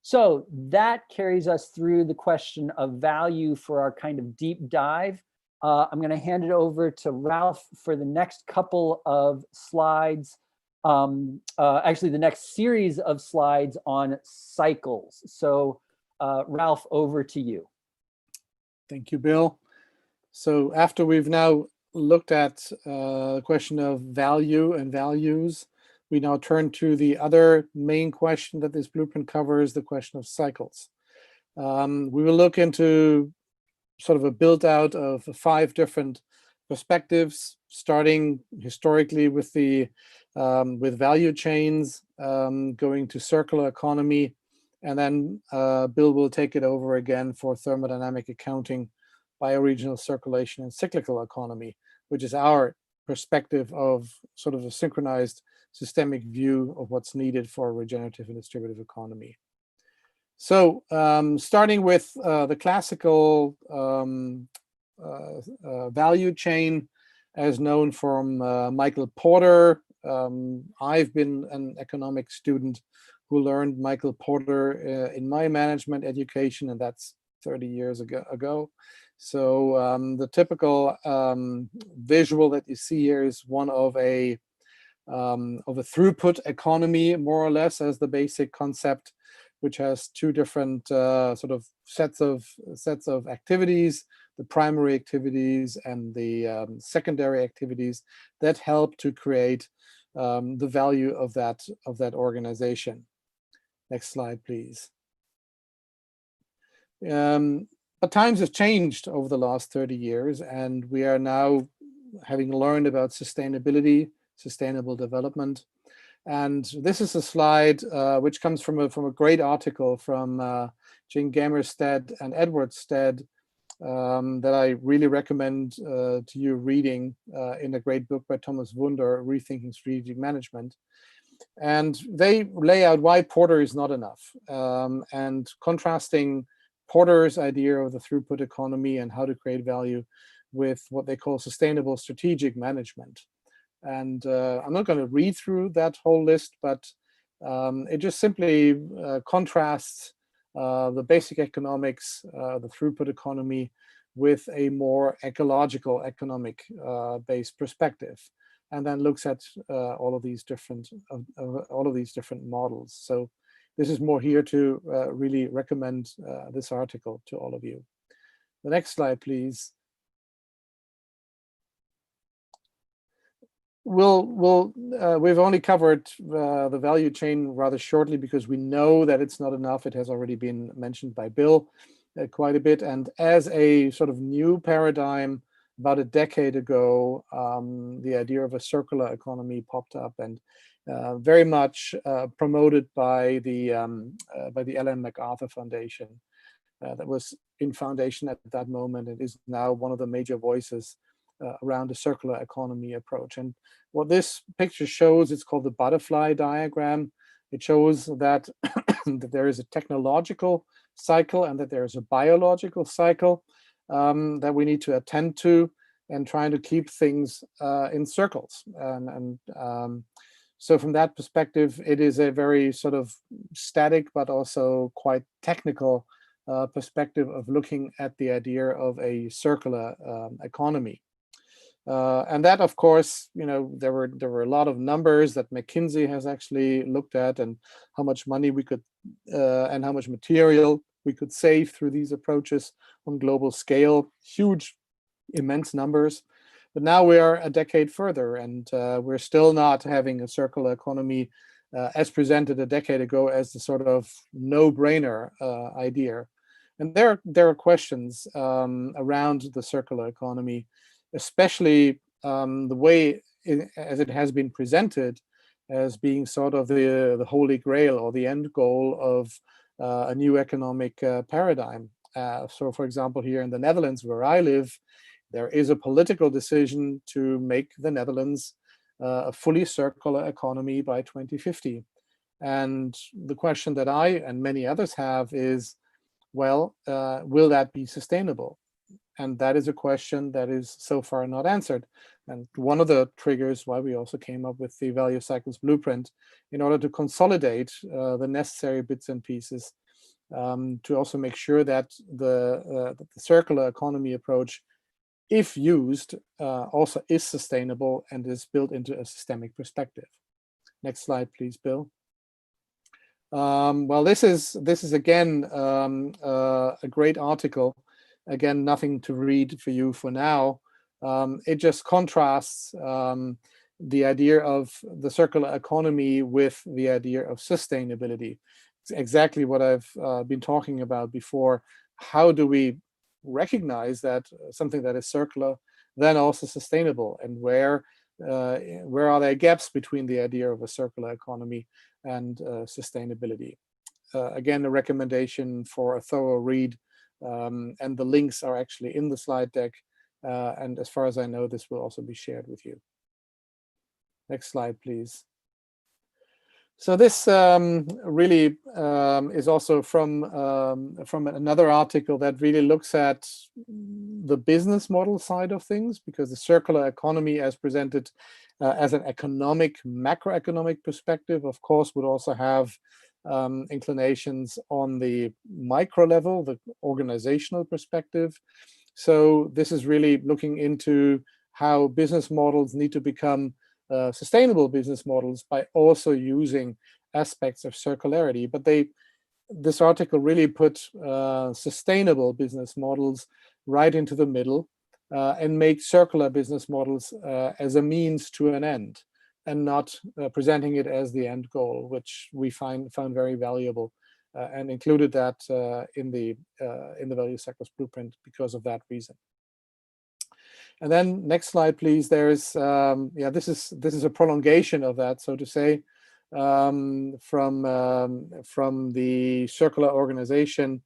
So that carries us through the question of value for our kind of deep dive. I'm going to hand it over to Ralph for the next couple of slides. Actually, the next series of slides on cycles. So Ralph, over to you. Thank you, Bill. So after we've now looked at the question of value and values, we now turn to the other main question that this blueprint covers, the question of cycles. We will look into sort of a build out of 5 different perspectives, starting historically with the with value chains, going to circular economy, and then Bill will take it over again for thermodynamic accounting, bioregional circulation, and cyclical economy, which is our perspective of sort of a synchronized systemic view of what's needed for a regenerative and distributive economy. So starting with the classical value chain as known from Michael Porter. I've been an economic student who learned Michael Porter in my management education, and that's 30 years ago. So the typical visual that you see here is one of a throughput economy, more or less, as the basic concept, which has 2 different sort of sets of activities, the primary activities and the secondary activities that help to create the value of that organization. Next slide, please. But times have changed over the last 30 years, and we are now, having learned about sustainability, sustainable development, And this is a slide which comes from a great article from Jane Gamerstead and Edward Stead that I really recommend to you reading in a great book by Thomas Wunder, Rethinking Strategic Management. And they lay out why Porter is not enough, and contrasting Porter's idea of the throughput economy and how to create value with what they call sustainable strategic management. And I'm not going to read through that whole list, but it just simply contrasts the basic economics, the throughput economy, with a more ecological economic based perspective, and then looks at all of these different models. So this is more here to really recommend this article to all of you. The next slide, please. We've only covered the value chain rather shortly because we know that it's not enough. It has already been mentioned by Bill quite a bit. And as a sort of new paradigm, about a decade ago, the idea of a circular economy popped up, and very much promoted by the Ellen MacArthur Foundation. That was in foundation at that moment. It is now one of the major voices around the circular economy approach. And what this picture shows, it's called the butterfly diagram. It shows that, that there is a technological cycle and that there is a biological cycle that we need to attend to, and trying to keep things in circles. So from that perspective, it is a very sort of static but also quite technical perspective of looking at the idea of a circular economy. And that, of course, there were a lot of numbers that McKinsey has actually looked at, and how much money we could and how much material we could save through these approaches on global scale. Huge, immense numbers. But now we are a decade further, and we're still not having a circular economy as presented a decade ago as the sort of no-brainer idea. And there are questions around the circular economy, especially the way as it has been presented as being sort of the holy grail or the end goal of a new economic paradigm. So, for example, here in the Netherlands, where I live, there is a political decision to make the Netherlands a fully circular economy by 2050. And the question that I and many others have is, well, will that be sustainable? And that is a question that is so far not answered. And one of the triggers why we also came up with the Value Cycles Blueprint, in order to consolidate the necessary bits and pieces to also make sure that the circular economy approach, if used, also is sustainable and is built into a systemic perspective. Next slide, please, Bill. Well, this is again a great article. Again, nothing to read for you for now. It just contrasts the idea of the circular economy with the idea of sustainability. It's exactly what I've been talking about before. How do we recognize that something that is circular then also sustainable, and where are there gaps between the idea of a circular economy and sustainability? Again, a recommendation for a thorough read, and the links are actually in the slide deck, and as far as I know, this will also be shared with you. Next slide, please. So this really is also from another article that really looks at the business model side of things, because the circular economy, as presented as an economic, macroeconomic perspective, of course, would also have inclinations on the micro level, the organizational perspective. So this is really looking into how business models need to become sustainable business models by also using aspects of circularity. But this article really put sustainable business models right into the middle and make circular business models as a means to an end, and not presenting it as the end goal, which we found very valuable, and included that in the Value Cycles Blueprint because of that reason. And then next slide, please. There's this is a prolongation of that, so to say. from the circular organization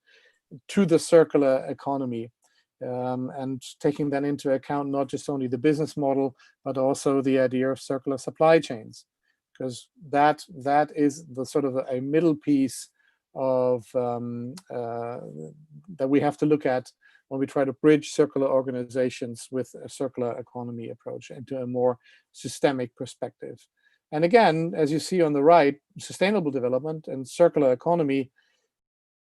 to the circular economy, and taking that into account not just only the business model, but also the idea of circular supply chains, because that is the sort of a middle piece of that we have to look at when we try to bridge circular organizations with a circular economy approach into a more systemic perspective. And again, as you see on the right, sustainable development and circular economy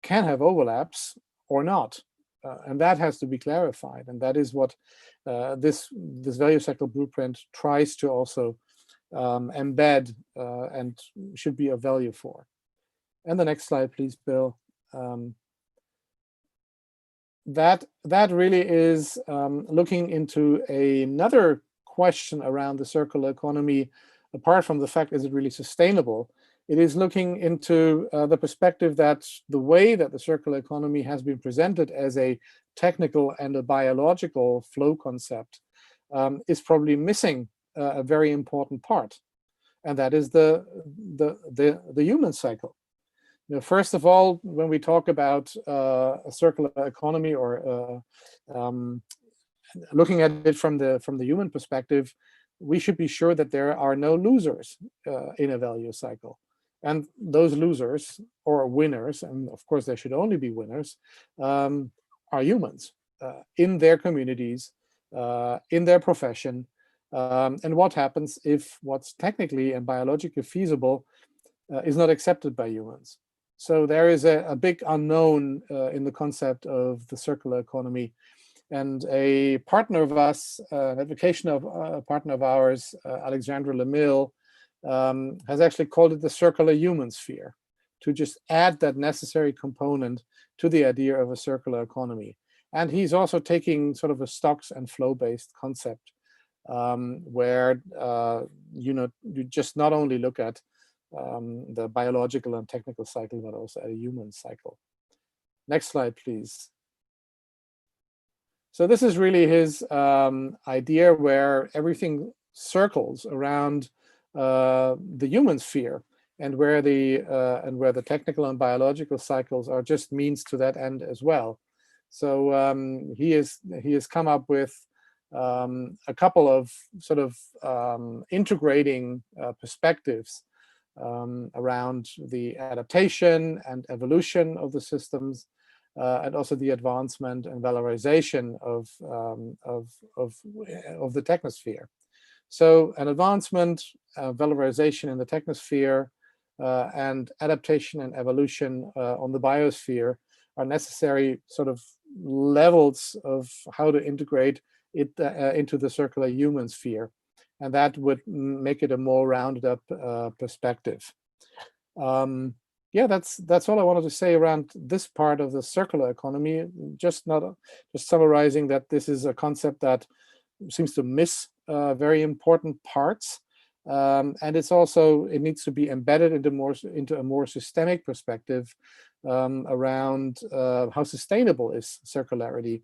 can have overlaps or not. And that has to be clarified. And that is what this value cycle blueprint tries to also embed and should be of value for. And the next slide, please, Bill. That really is looking into another question around the circular economy. Apart from the fact, is it really sustainable? It is looking into the perspective that the way that the circular economy has been presented as a technical and a biological flow concept is probably missing a very important part, and that is the human cycle. You know, first of all, when we talk about a circular economy or looking at it from the human perspective, we should be sure that there are no losers in a value cycle. And those losers or winners, and of course there should only be winners, are humans in their communities, in their profession. And what happens if what's technically and biologically feasible is not accepted by humans? So there is a big unknown in the concept of the circular economy. And a partner of us, an application of a partner of ours, Alexandra Lemille, has actually called it the circular human sphere, to just add that necessary component to the idea of a circular economy. And he's also taking sort of a stocks and flow-based concept, where you just not only look at the biological and technical cycle, but also at a human cycle. Next slide, please. So this is really his idea where everything circles around the human sphere, and where the technical and biological cycles are just means to that end as well. So he has come up with a couple of sort of integrating perspectives around the adaptation and evolution of the systems, and also the advancement and valorization of the technosphere. So an advancement, valorization in the technosphere, and adaptation and evolution on the biosphere are necessary sort of levels of how to integrate it into the circular human sphere. And that would make it a more rounded up perspective. Yeah, that's all I wanted to say around this part of the circular economy. Just summarizing that this is a concept that seems to miss very important parts, and it needs to be embedded into a more systemic perspective around how sustainable is circularity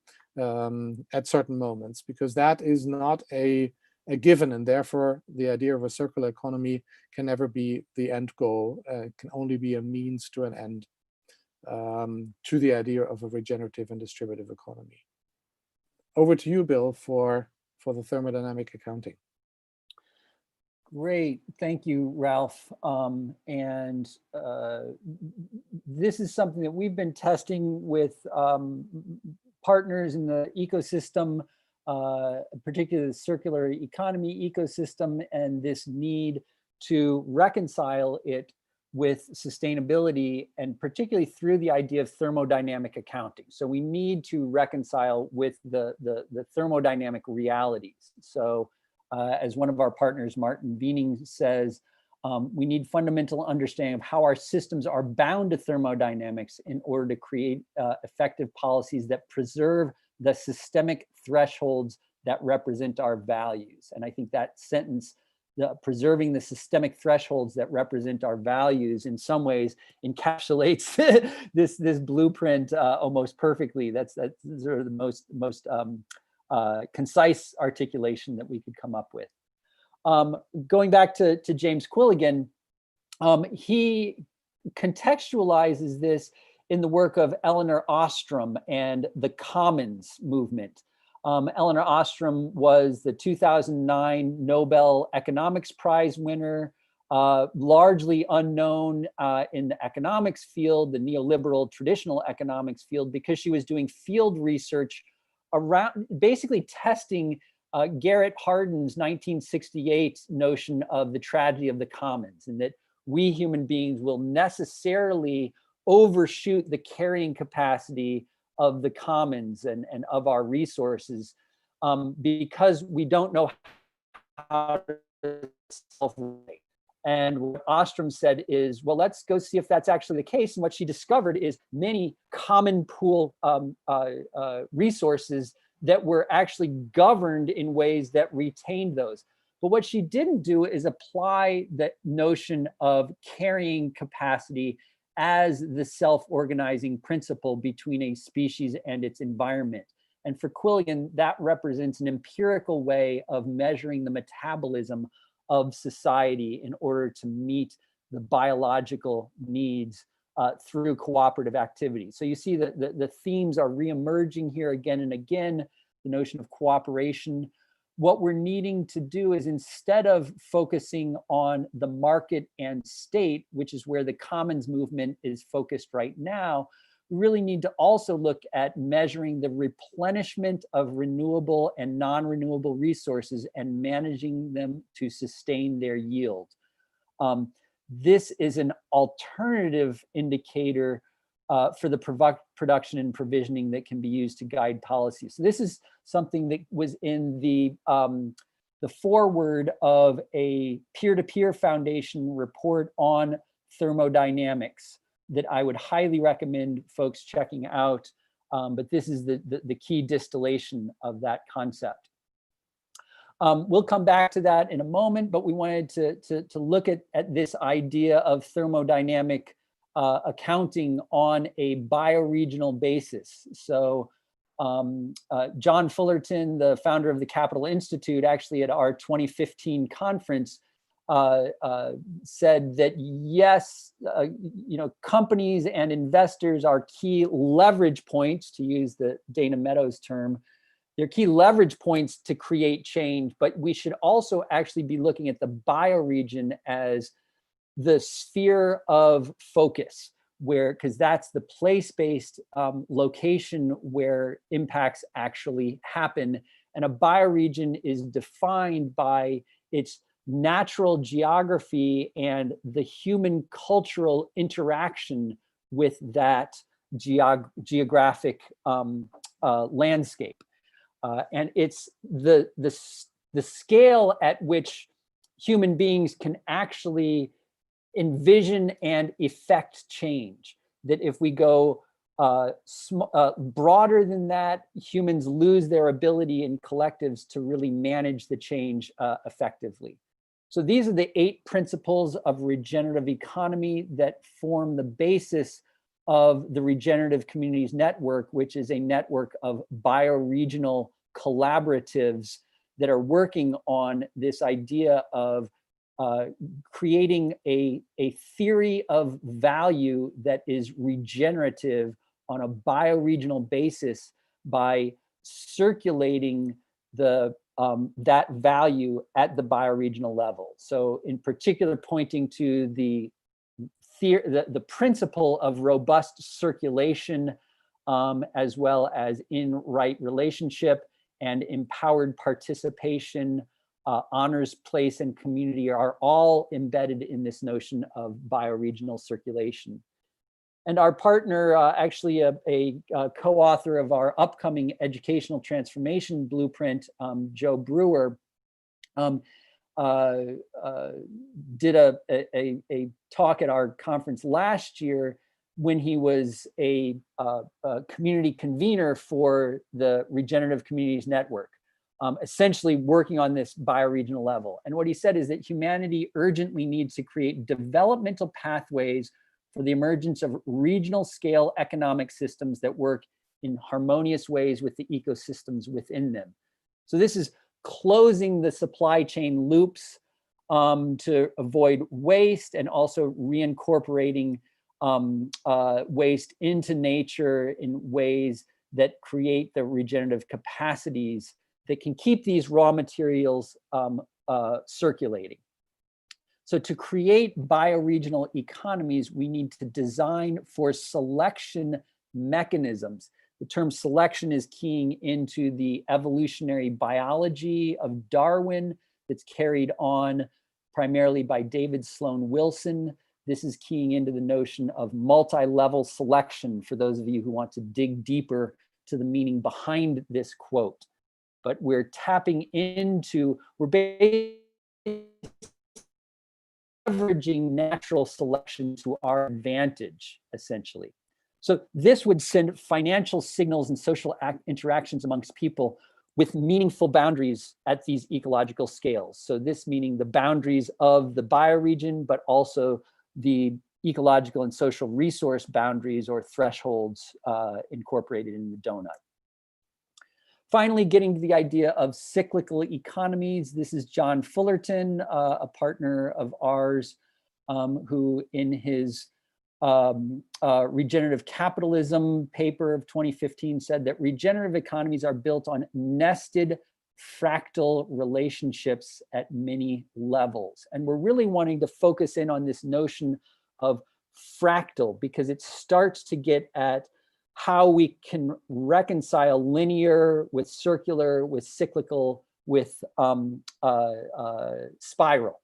at certain moments, because that is not a given, and therefore the idea of a circular economy can never be the end goal. It can only be a means to an end, to the idea of a regenerative and distributive economy. Over to you, Bill, for the thermodynamic accounting. Great, thank you, Ralph. This is something that we've been testing with partners in the ecosystem, particularly the circular economy ecosystem, and this need to reconcile it with sustainability, and particularly through the idea of thermodynamic accounting. So we need to reconcile with the thermodynamic realities. So as one of our partners, Martin Wiening, says, we need fundamental understanding of how our systems are bound to thermodynamics in order to create effective policies that preserve the systemic thresholds that represent our values. And I think that sentence, preserving the systemic thresholds that represent our values, in some ways encapsulates this blueprint almost perfectly. That's sort of the most concise articulation that we could come up with. Going back to James Quill again, He contextualizes this in the work of Elinor Ostrom and the Commons movement. Elinor Ostrom was the 2009 Nobel Economics Prize winner, largely unknown in the economics field, the neoliberal traditional economics field, because she was doing field research around basically testing Garrett Hardin's 1968 notion of the tragedy of the commons, and that we human beings will necessarily overshoot the carrying capacity of the commons and of our resources because we don't know how to self-regulate. And what Ostrom said is, well, let's go see if that's actually the case. And what she discovered is many common pool resources that were actually governed in ways that retained those. But what she didn't do is apply the notion of carrying capacity as the self-organizing principle between a species and its environment. And for Quillian, that represents an empirical way of measuring the metabolism of society in order to meet the biological needs through cooperative activity. So you see that the themes are reemerging here again and again, the notion of cooperation. What we're needing to do is, instead of focusing on the market and state, which is where the commons movement is focused right now, we really need to also look at measuring the replenishment of renewable and non-renewable resources and managing them to sustain their yield. This is an alternative indicator for the production and provisioning that can be used to guide policy. So this is something that was in the foreword of a peer-to-peer foundation report on thermodynamics that I would highly recommend folks checking out. But this is the key distillation of that concept. We'll come back to that in a moment, but we wanted to look at this idea of thermodynamic accounting on a bioregional basis. So John Fullerton, the founder of the Capital Institute, actually at our 2015 conference, said that yes, companies and investors are key leverage points, to use the Dana Meadows term. They're key leverage points to create change, but we should also actually be looking at the bioregion as the sphere of focus, because that's the place-based location where impacts actually happen. And a bioregion is defined by its natural geography and the human cultural interaction with that geographic landscape. And it's the scale at which human beings can actually envision and effect change. That if we go broader than that, humans lose their ability in collectives to really manage the change effectively. So these are the 8 principles of regenerative economy that form the basis of the Regenerative Communities Network, which is a network of bioregional collaboratives that are working on this idea of creating a theory of value that is regenerative on a bioregional basis by circulating that value at the bioregional level. So in particular, pointing to the principle of robust circulation, as well as in-right relationship and empowered participation, honors, place, and community are all embedded in this notion of bioregional circulation. And our partner, actually a co-author of our upcoming educational transformation blueprint, Joe Brewer, did a talk at our conference last year when he was a community convener for the Regenerative Communities Network, essentially working on this bioregional level. And what he said is that humanity urgently needs to create developmental pathways for the emergence of regional scale economic systems that work in harmonious ways with the ecosystems within them. So this is closing the supply chain loops to avoid waste, and also reincorporating waste into nature in ways that create the regenerative capacities that can keep these raw materials circulating. So to create bioregional economies, we need to design for selection mechanisms. The term selection is keying into the evolutionary biology of Darwin that's carried on primarily by David Sloan Wilson. This is keying into the notion of multi-level selection for those of you who want to dig deeper to the meaning behind this quote. But we're tapping into, we're basically leveraging natural selection to our advantage, essentially. So this would send financial signals and social interactions amongst people with meaningful boundaries at these ecological scales. So this meaning the boundaries of the bioregion, but also the ecological and social resource boundaries or thresholds incorporated in the donut. Finally, getting to the idea of cyclical economies. This is John Fullerton, a partner of ours, who in his Regenerative Capitalism paper of 2015 said that regenerative economies are built on nested fractal relationships at many levels. And we're really wanting to focus in on this notion of fractal because it starts to get at how we can reconcile linear with circular, with cyclical, with spiral.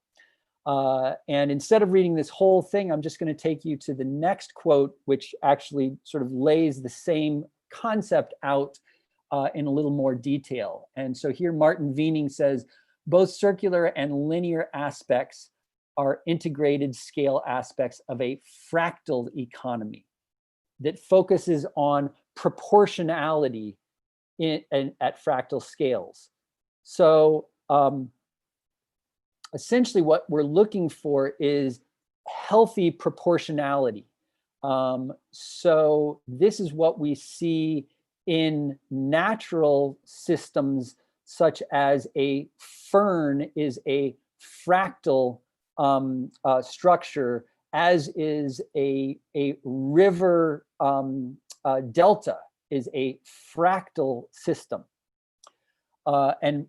And instead of reading this whole thing, I'm just going to take you to the next quote, which actually sort of lays the same concept out in a little more detail. And so here Martin Wiening says, both circular and linear aspects are integrated scale aspects of a fractal economy that focuses on proportionality at fractal scales. So essentially what we're looking for is healthy proportionality. So this is what we see in natural systems, such as a fern is a fractal structure, as is a river delta is a fractal system. And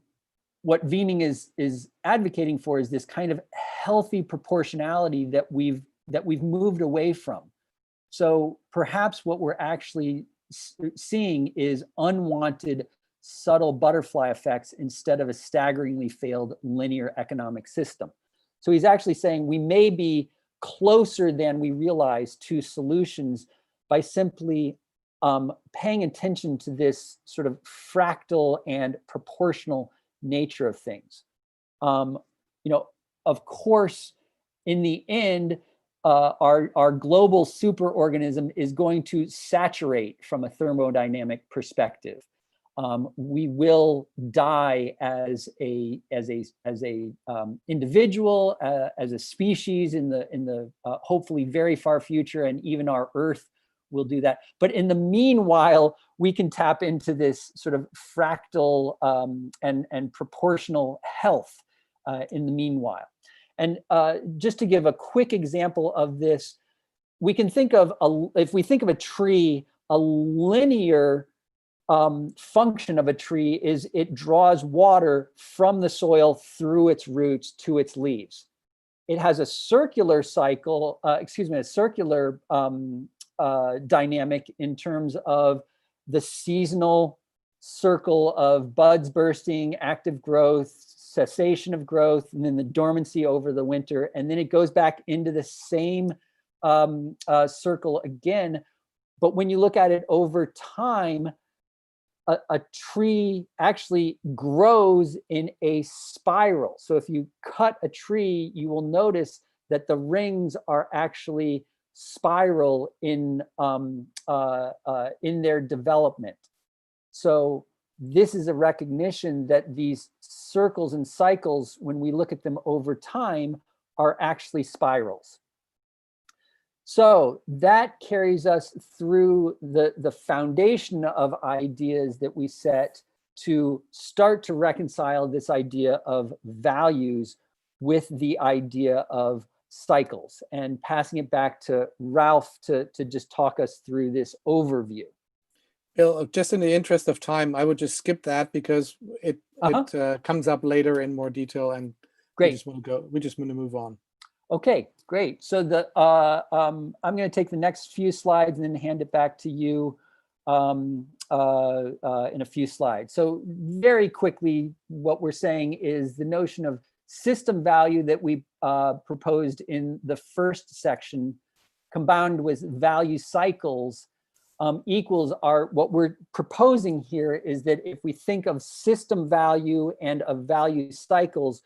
what Wiening is advocating for is this kind of healthy proportionality that we've moved away from. So perhaps what we're actually seeing is unwanted subtle butterfly effects instead of a staggeringly failed linear economic system. So he's actually saying we may be closer than we realize to solutions by simply paying attention to this sort of fractal and proportional nature of things. Of course, in the end, our global superorganism is going to saturate from a thermodynamic perspective. We will die as a individual, as a species in the hopefully very far future, and even our Earth will do that. But in the meanwhile, we can tap into this sort of fractal and proportional health in the meanwhile. And just to give a quick example of this, we can think of, if we think of a tree, a linear function of a tree is it draws water from the soil through its roots to its leaves. It has a circular cycle, a circular dynamic in terms of the seasonal circle of buds bursting, active growth, cessation of growth, and then the dormancy over the winter. And then it goes back into the same circle again. But when you look at it over time, a tree actually grows in a spiral. So if you cut a tree, you will notice that the rings are actually spiral in their development. So this is a recognition that these circles and cycles, when we look at them over time, are actually spirals. So that carries us through the foundation of ideas that we set to start to reconcile this idea of values with the idea of cycles, and passing it back to Ralph to just talk us through this overview. Bill, just in the interest of time, I would just skip that because it comes up later in more detail, and Great. We just want to move on. Okay, great. So I'm going to take the next few slides and then hand it back to you in a few slides. So very quickly, what we're saying is the notion of system value that we proposed in the first section, combined with value cycles, equals what we're proposing here is that if we think of system value and of value cycles,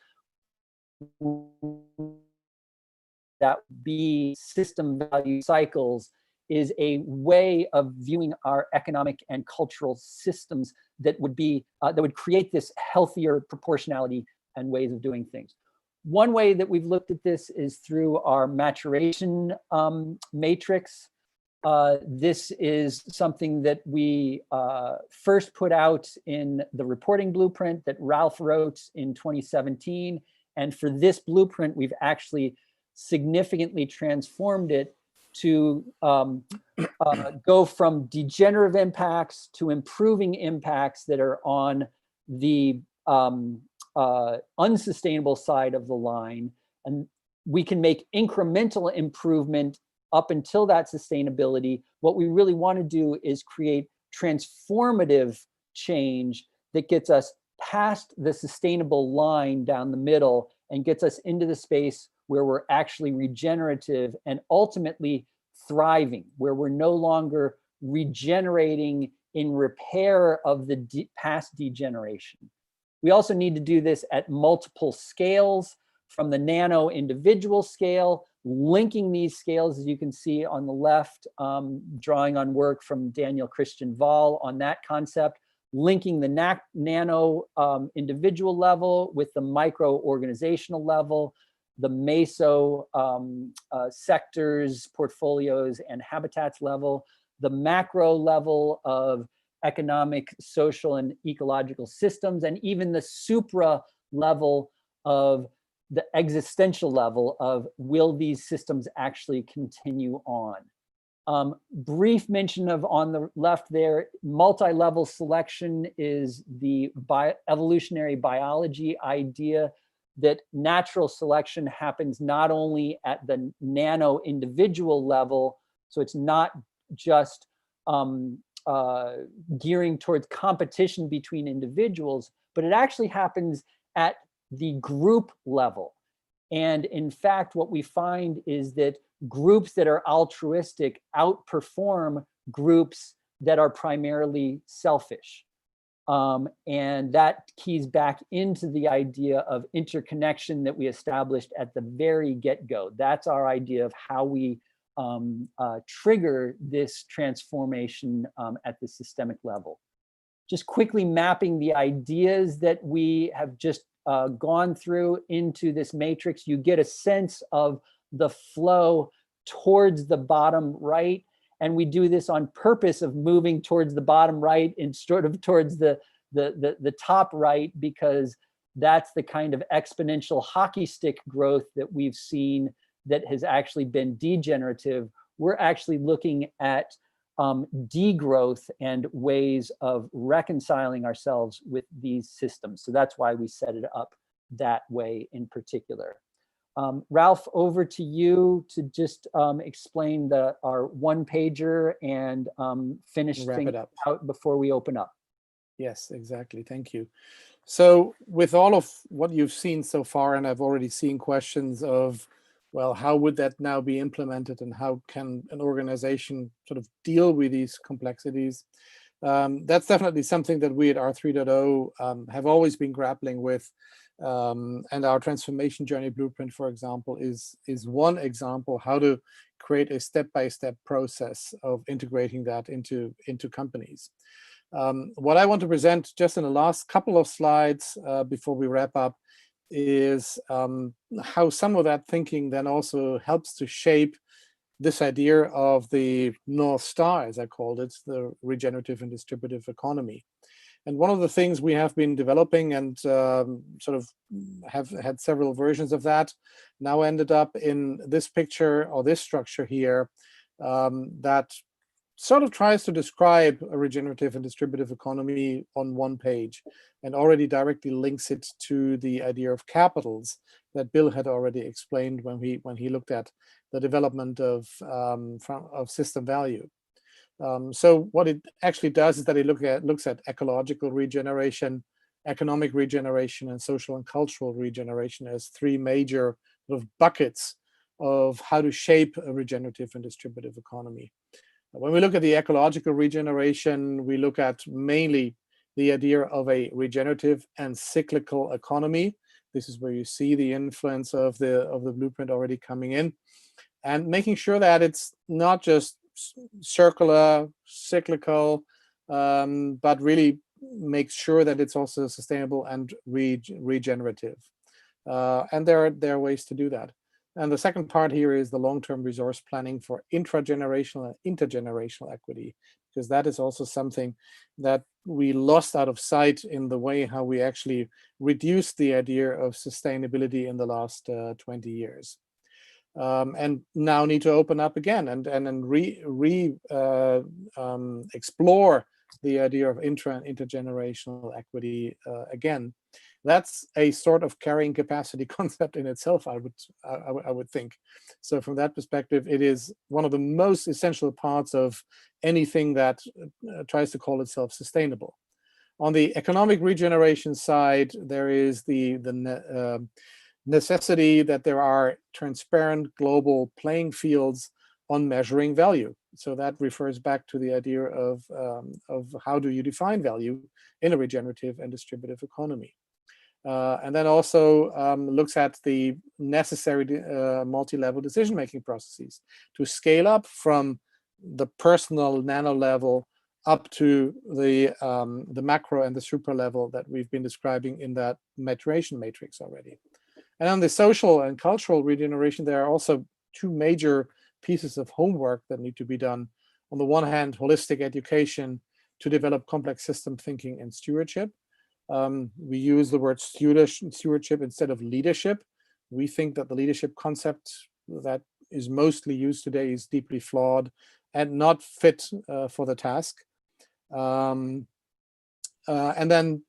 that be system value cycles is a way of viewing our economic and cultural systems that would be that would create this healthier proportionality and ways of doing things. One way that we've looked at this is through our maturation matrix. This is something that we first put out in the reporting blueprint that Ralph wrote in 2017. And for this blueprint, we've actually significantly transformed it to go from degenerative impacts to improving impacts that are on the unsustainable side of the line. And we can make incremental improvement up until that sustainability. What we really want to do is create transformative change that gets us past the sustainable line down the middle and gets us into the space where we're actually regenerative and ultimately thriving, where we're no longer regenerating in repair of the past degeneration. We also need to do this at multiple scales, from the nano individual scale, linking these scales, as you can see on the left, drawing on work from Daniel Christian Wahl on that concept, linking the nano individual level with the micro organizational level, the meso sectors, portfolios, and habitats level, the macro level of economic, social, and ecological systems, and even the supra level of the existential level of will these systems actually continue on. Brief mention of on the left there, multi-level selection is the evolutionary biology idea that natural selection happens not only at the nano individual level, so it's not just gearing towards competition between individuals, but it actually happens at the group level. And in fact, what we find is that groups that are altruistic outperform groups that are primarily selfish. And that keys back into the idea of interconnection that we established at the very get-go. That's our idea of how we trigger this transformation at the systemic level. Just quickly mapping the ideas that we have just gone through into this matrix, you get a sense of the flow towards the bottom right. And we do this on purpose of moving towards the bottom right and sort of towards the top right, because that's the kind of exponential hockey stick growth that we've seen that has actually been degenerative. We're actually looking at degrowth and ways of reconciling ourselves with these systems. So that's why we set it up that way in particular. Ralph, over to you to just explain our one pager and finish things out before we open up. Yes, exactly. Thank you. So with all of what you've seen so far, and I've already seen questions of, well, how would that now be implemented and how can an organization sort of deal with these complexities? That's definitely something that we at R3.0 have always been grappling with. And our transformation journey blueprint, for example, is one example how to create a step-by-step process of integrating that into companies. What I want to present just in the last couple of slides before we wrap up is how some of that thinking then also helps to shape this idea of the North Star, as I called it, the regenerative and distributive economy. And one of the things we have been developing and sort of have had several versions of that, now ended up in this picture or this structure here that sort of tries to describe a regenerative and distributive economy on one page, and already directly links it to the idea of capitals that Bill had already explained when he looked at the development of system value. So what it actually does is that it looks at ecological regeneration, economic regeneration, and social and cultural regeneration as three major sort of buckets of how to shape a regenerative and distributive economy. When we look at the ecological regeneration, we look at mainly the idea of a regenerative and cyclical economy. This is where you see the influence of the blueprint already coming in, and making sure that it's not just circular, cyclical, but really makes sure that it's also sustainable and regenerative. And there are ways to do that. And the second part here is the long-term resource planning for intragenerational and intergenerational equity, because that is also something that we lost out of sight in the way how we actually reduced the idea of sustainability in the last 20 years. And now need to open up again and explore the idea of intra and intergenerational equity again. That's a sort of carrying capacity concept in itself, I would think. So from that perspective, it is one of the most essential parts of anything that tries to call itself sustainable. On the economic regeneration side, there is the necessity that there are transparent global playing fields on measuring value. So that refers back to the idea of how do you define value in a regenerative and distributive economy. And then also looks at the necessary multi-level decision-making processes to scale up from the personal nano level up to the macro and the super level that we've been describing in that maturation matrix already. And on the social and cultural regeneration, there are also two major pieces of homework that need to be done. On the one hand, holistic education to develop complex system thinking and stewardship. We use the word stewardship instead of leadership. We think that the leadership concept that is mostly used today is deeply flawed and not fit for the task. And then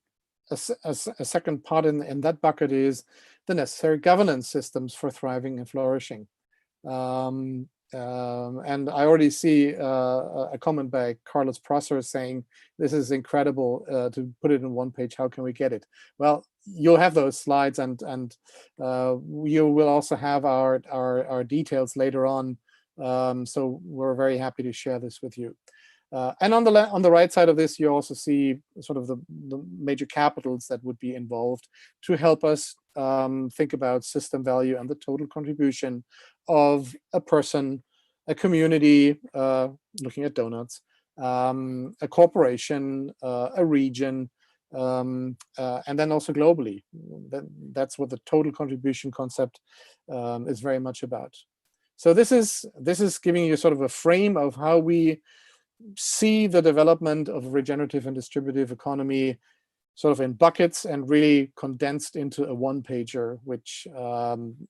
a second part in that bucket is the necessary governance systems for thriving and flourishing. And I already see a comment by Carlos Prosser saying, this is incredible to put it in one page. How can we get it? Well, you'll have those slides, and you will also have our details later on. So we're very happy to share this with you. And on the right side of this, you also see sort of the major capitals that would be involved to help us think about system value and the total contribution of a person, a community, looking at donuts, a corporation, a region, and then also globally. That's what the total contribution concept is very much about. So this is giving you sort of a frame of how we see the development of a regenerative and distributive economy sort of in buckets and really condensed into a one-pager, which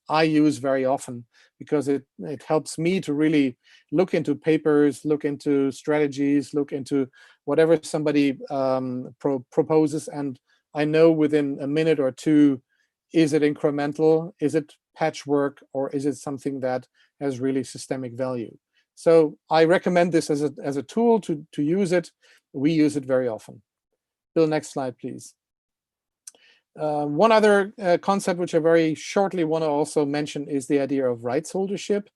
I use very often because it helps me to really look into papers, look into strategies, look into whatever somebody proposes, and I know within a minute or two, is it incremental, is it patchwork, or is it something that has really systemic value? So I recommend this as a tool to use it. We use it very often. Bill, next slide, please. One other concept which I very shortly want to also mention is the idea of rights holdership.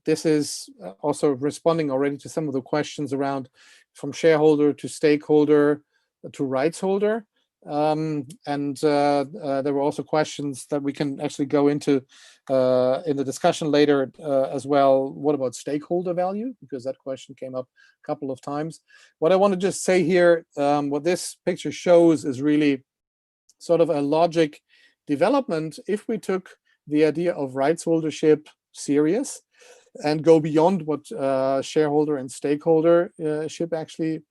This is also responding already to some of the questions around from shareholder to stakeholder to rights holder. And there were also questions that we can actually go into in the discussion later as well. What about stakeholder value? Because that question came up a couple of times. What I want to just say here, what this picture shows is really sort of a logic development. If we took the idea of rights holdership serious and go beyond what shareholder and stakeholdership actually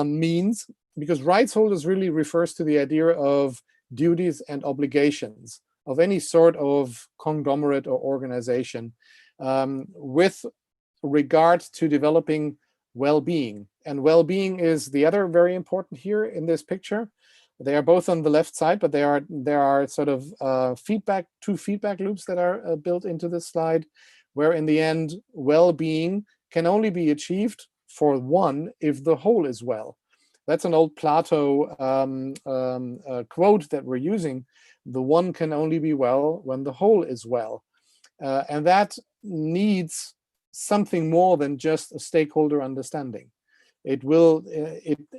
means, because rights holders really refers to the idea of duties and obligations of any sort of conglomerate or organization with regard to developing well-being. And well-being is the other very important here in this picture. They are both on the left side, but there are sort of two feedback loops that are built into this slide, where in the end, well-being can only be achieved for one if the whole is well. That's an old Plato quote that we're using. The one can only be well when the whole is well. And that needs something more than just a stakeholder understanding. It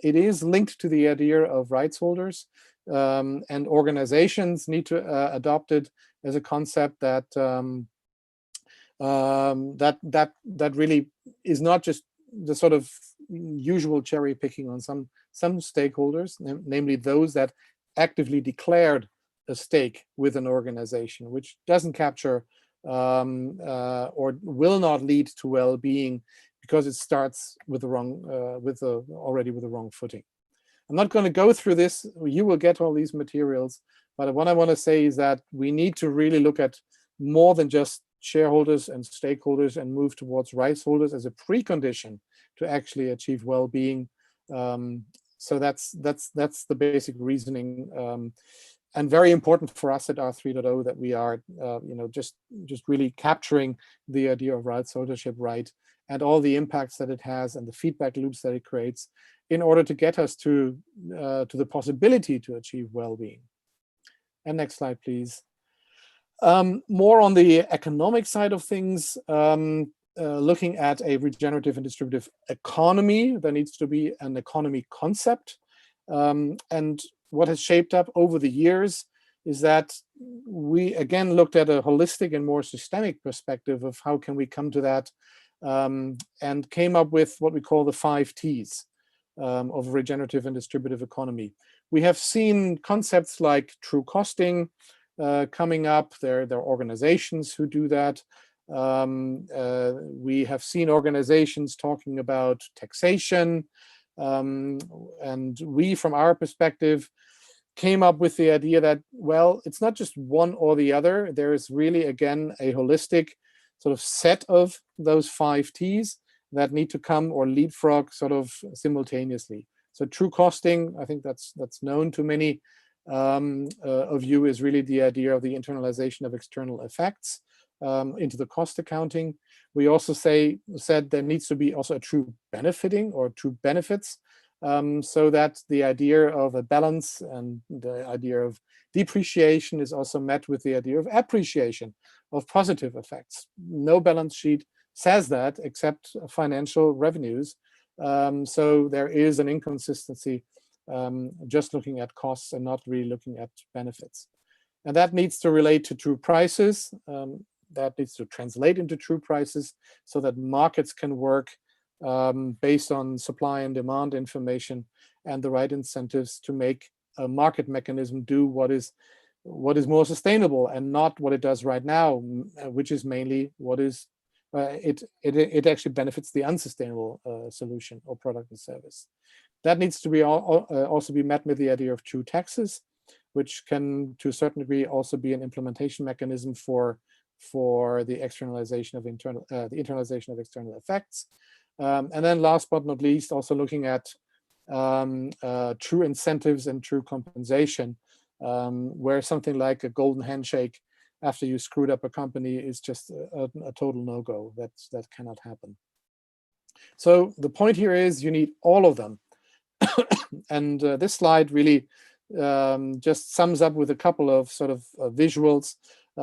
is linked to the idea of rights holders, and organizations need to adopt it as a concept that that really is not just the sort of usual cherry picking on some stakeholders, namely those that actively declared a stake with an organization, which doesn't capture or will not lead to well-being, because it starts with the wrong, already with the wrong footing. I'm not going to go through this. You will get all these materials, but what I want to say is that we need to really look at more than just shareholders and stakeholders and move towards rights holders as a precondition to actually achieve well-being. So that's the basic reasoning, and very important for us at R3.0 that we are, just really capturing the idea of rights ownership, right, and all the impacts that it has and the feedback loops that it creates, in order to get us to the possibility to achieve well-being. And next slide, please. More on the economic side of things, looking at a regenerative and distributive economy, there needs to be an economy concept. And what has shaped up over the years is that we again looked at a holistic and more systemic perspective of how can we come to that, and came up with what we call the 5 T's of regenerative and distributive economy. We have seen concepts like true costing coming up. There are organizations who do that. We have seen organizations talking about taxation, and we, from our perspective, came up with the idea that, well, it's not just one or the other. There is really, again, a holistic sort of set of those 5 T's that need to come or leapfrog sort of simultaneously. So true costing, I think that's known to many of you, is really the idea of the internalization of external effects into the cost accounting. We also said there needs to be also a true benefiting or true benefits, so that the idea of a balance and the idea of depreciation is also met with the idea of appreciation of positive effects. No balance sheet says that except financial revenues. So there is an inconsistency just looking at costs and not really looking at benefits. And that needs to relate to true prices. That needs to translate into true prices so that markets can work based on supply and demand information and the right incentives to make a market mechanism do what is more sustainable and not what it does right now, which is mainly what is it actually benefits the unsustainable solution or product and service. That needs to be also be met with the idea of true taxes, which can, to a certain degree, also be an implementation mechanism for the externalization of the internalization of external effects. And then, last but not least, also looking at true incentives and true compensation, where something like a golden handshake after you screwed up a company is just a total no-go. That cannot happen. So the point here is you need all of them. And this slide really just sums up with a couple of sort of visuals,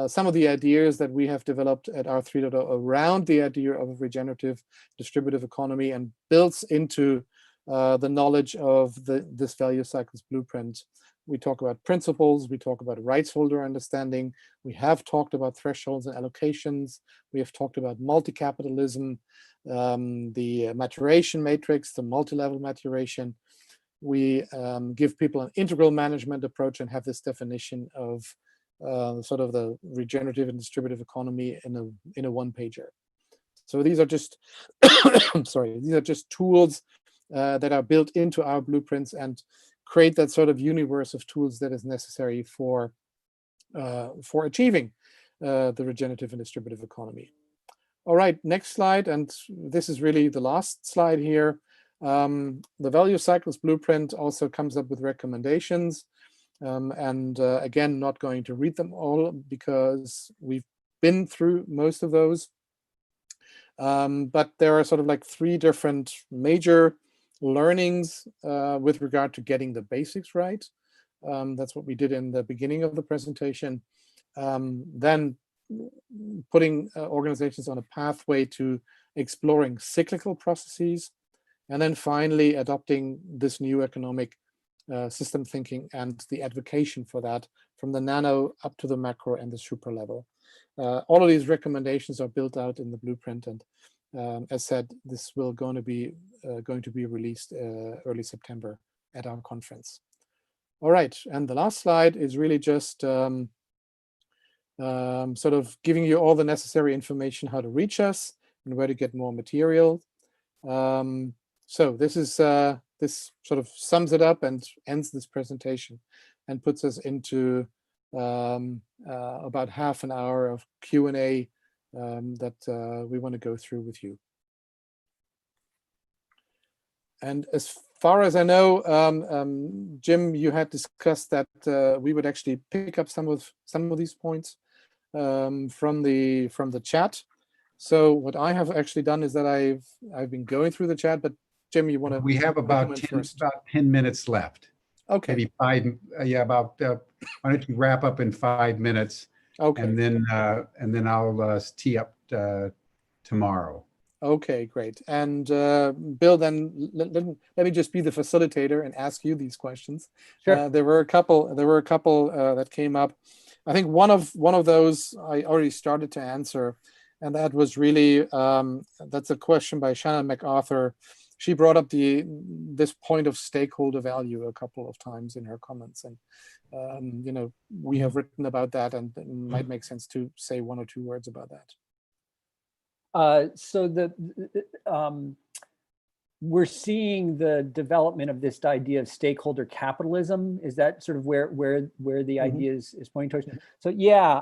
some of the ideas that we have developed at R3.0 around the idea of a regenerative distributive economy, and builds into the knowledge of this value cycles blueprint. We talk about principles, we talk about rights holder understanding, we have talked about thresholds and allocations, we have talked about multi-capitalism, the maturation matrix, the multi-level maturation. We give people an integral management approach and have this definition of sort of the regenerative and distributive economy in a one-pager. So these are just sorry, these are just tools that are built into our blueprints and create that sort of universe of tools that is necessary for achieving the regenerative and distributive economy. All right, next slide, and this is really the last slide here. The Value Cycles Blueprint also comes up with recommendations, and again, not going to read them all because we've been through most of those. But there are sort of like 3 different major learnings with regard to getting the basics right. That's what we did in the beginning of the presentation. Then putting organizations on a pathway to exploring cyclical processes, and then finally adopting this new economic system thinking and the advocacy for that from the nano up to the macro and the super level. All of these recommendations are built out in the blueprint, and as said, this will going to be released early September at our conference. All right, and the last slide is really just sort of giving you all the necessary information how to reach us and where to get more material. So this is this sort of sums it up and ends this presentation and puts us into about half an hour of Q&A that we want to go through with you. And as far as I know, Jim, you had discussed that we would actually pick up some of these points from the chat. So what I have actually done is that I've been going through the chat, but Jim, you want to? We have about 10 minutes left. Okay. Maybe 5. Yeah, about. Why don't you wrap up in 5 minutes? Okay. And then I'll tee up tomorrow. Okay, great. And Bill, then let me just be the facilitator and ask you these questions. Sure. There were a couple that came up. I think one of those I already started to answer, and that was really that's a question by Shannon MacArthur. She brought up this point of stakeholder value a couple of times in her comments, and you know, we have written about that, and it might make sense to say 1 or 2 words about that. So we're seeing the development of this idea of stakeholder capitalism. Is that sort of where the idea is pointing towards? So yeah,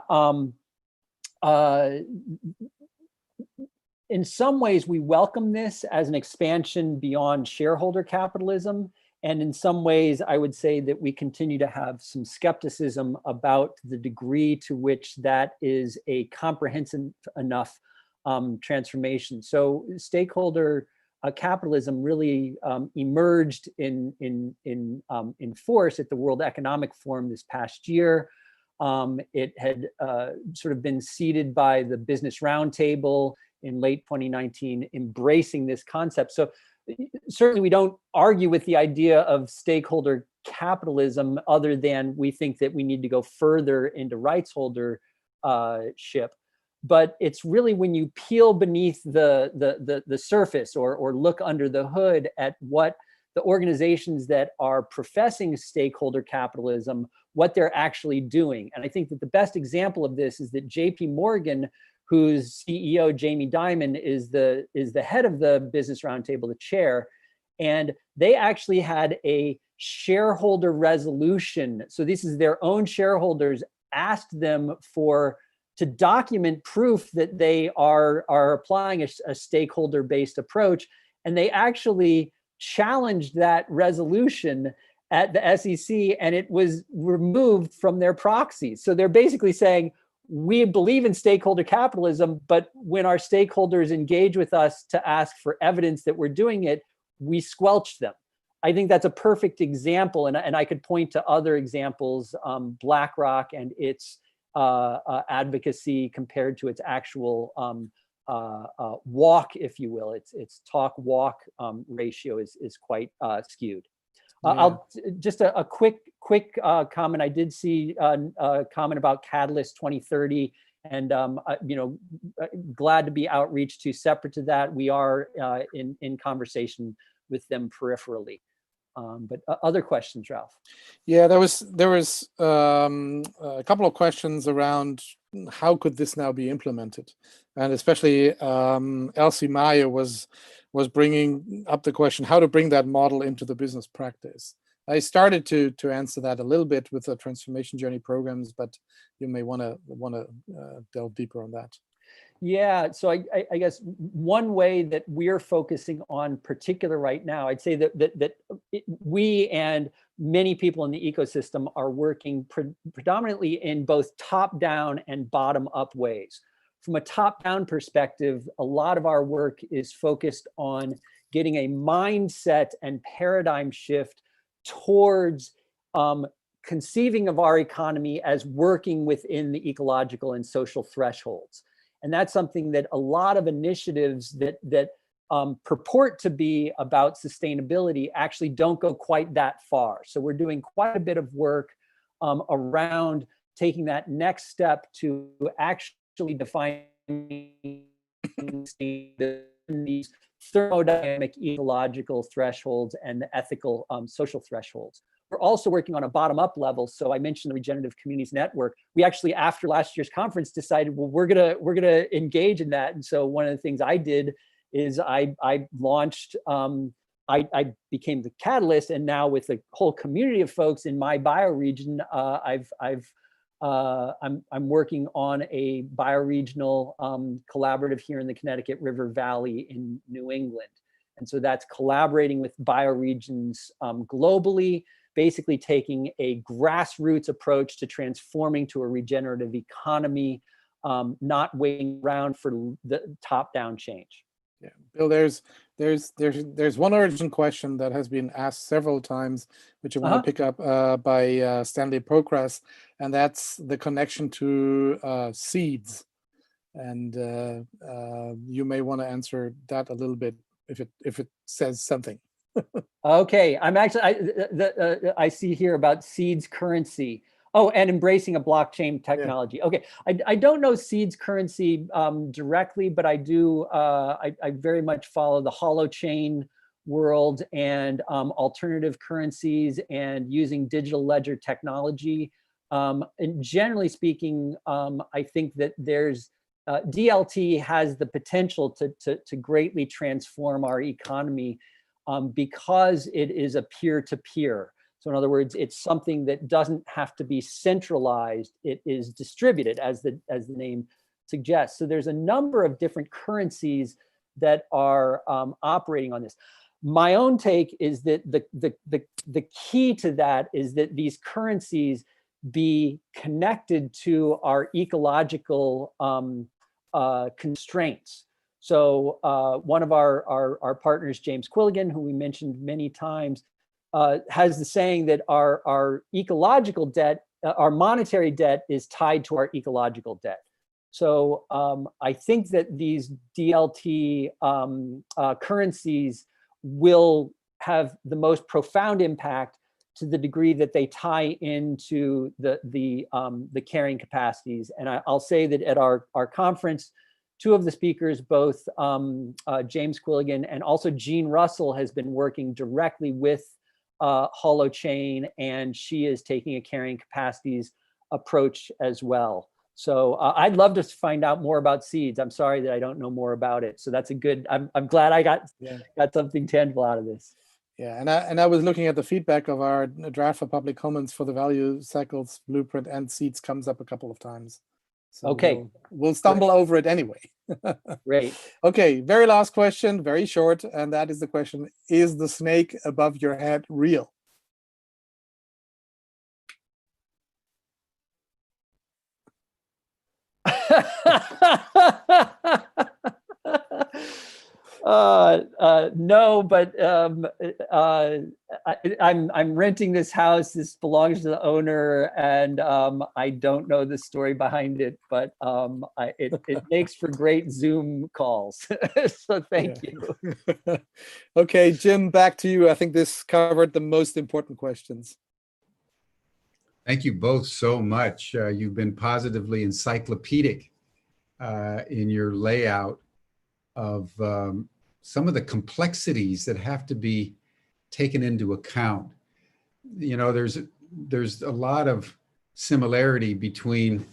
in some ways we welcome this as an expansion beyond shareholder capitalism. And in some ways, I would say that we continue to have some skepticism about the degree to which that is a comprehensive enough transformation. So stakeholder capitalism really emerged in force at the World Economic Forum this past year. It had sort of been seeded by the Business Roundtable in late 2019, embracing this concept. So certainly we don't argue with the idea of stakeholder capitalism, other than we think that we need to go further into rights holdership. But it's really when you peel beneath the surface or look under the hood at what the organizations that are professing stakeholder capitalism, what they're actually doing. And I think that the best example of this is that JP Morgan, whose CEO, Jamie Dimon, is the head of the Business Roundtable, the chair, and they actually had a shareholder resolution. So this is their own shareholders asked them to document proof that they are applying a stakeholder-based approach, and they actually challenged that resolution at the SEC, and it was removed from their proxies. So they're basically saying, we believe in stakeholder capitalism, but when our stakeholders engage with us to ask for evidence that we're doing it, we squelch them. I think that's a perfect example, and I could point to other examples, BlackRock and its advocacy compared to its actual walk, if you will. Its talk-walk ratio is quite skewed. I'll just a quick comment. I did see a comment about Catalyst 2030, and you know, glad to be outreach to. Separate to that, we are in conversation with them peripherally. But other questions, Ralph? Yeah, there was a couple of questions around how could this now be implemented, and especially Elsie Meyer was was bringing up the question how to bring that model into the business practice. I started to answer that a little bit with the transformation journey programs, but you may want to delve deeper on that. Yeah, so I guess one way that we're focusing on particular right now, I'd say that we and many people in the ecosystem are working predominantly in both top-down and bottom-up ways. From a top-down perspective, a lot of our work is focused on getting a mindset and paradigm shift towards conceiving of our economy as working within the ecological and social thresholds. And that's something that a lot of initiatives that purport to be about sustainability actually don't go quite that far. So we're doing quite a bit of work around taking that next step to actually define these thermodynamic ecological thresholds and the ethical social thresholds. We're also working on a bottom-up level. So I mentioned the Regenerative Communities Network. We actually, after last year's conference, decided, well, we're gonna engage in that. And so one of the things I did is I launched. I became the catalyst, and now with a whole community of folks in my bioregion, I'm working on a bioregional collaborative here in the Connecticut River Valley in New England. And so that's collaborating with bioregions globally, basically taking a grassroots approach to transforming to a regenerative economy, not waiting around for the top-down change. Yeah, Bill, there's one urgent question that has been asked several times, which I want to pick up by Stanley Procras, and that's the connection to seeds. And you may want to answer that a little bit if it says something. Okay, I'm actually, I see here about seeds currency. Oh, and embracing a blockchain technology. Yeah. Okay, I don't know seeds currency directly, but I do, I very much follow the holochain world and alternative currencies and using digital ledger technology. And generally speaking, I think that there's, DLT has the potential to greatly transform our economy because it is a peer-to-peer. So in other words, it's something that doesn't have to be centralized. It is distributed, as the name suggests. So there's a number of different currencies that are operating on this. My own take is that the key to that is that these currencies be connected to our ecological constraints. So one of our partners, James Quilligan, who we mentioned many times, has the saying that our ecological debt, our monetary debt is tied to our ecological debt. So I think that these DLT currencies will have the most profound impact to the degree that they tie into the carrying capacities. And I'll say that at our conference, two of the speakers, both James Quilligan and also Jean Russell, has been working directly with holochain, and she is taking a carrying capacities approach as well. So I'd love to find out more about seeds. I'm sorry that I don't know more about it. So that's a good, I'm glad I got something tangible out of this. Yeah, and I was looking at the feedback of our draft for public comments for the value cycles blueprint, and seeds comes up a couple of times. So okay, we'll stumble over it anyway. Great. Okay, very last question, very short, and that is the question: is the snake above your head real? No, but I'm renting this house. This belongs to the owner, and I don't know the story behind it, but it makes for great Zoom calls. So thank you. Okay, Jim, back to you. I think this covered the most important questions. Thank you both so much. You've been positively encyclopedic in your layout of some of the complexities that have to be taken into account. You know, there's a lot of similarity between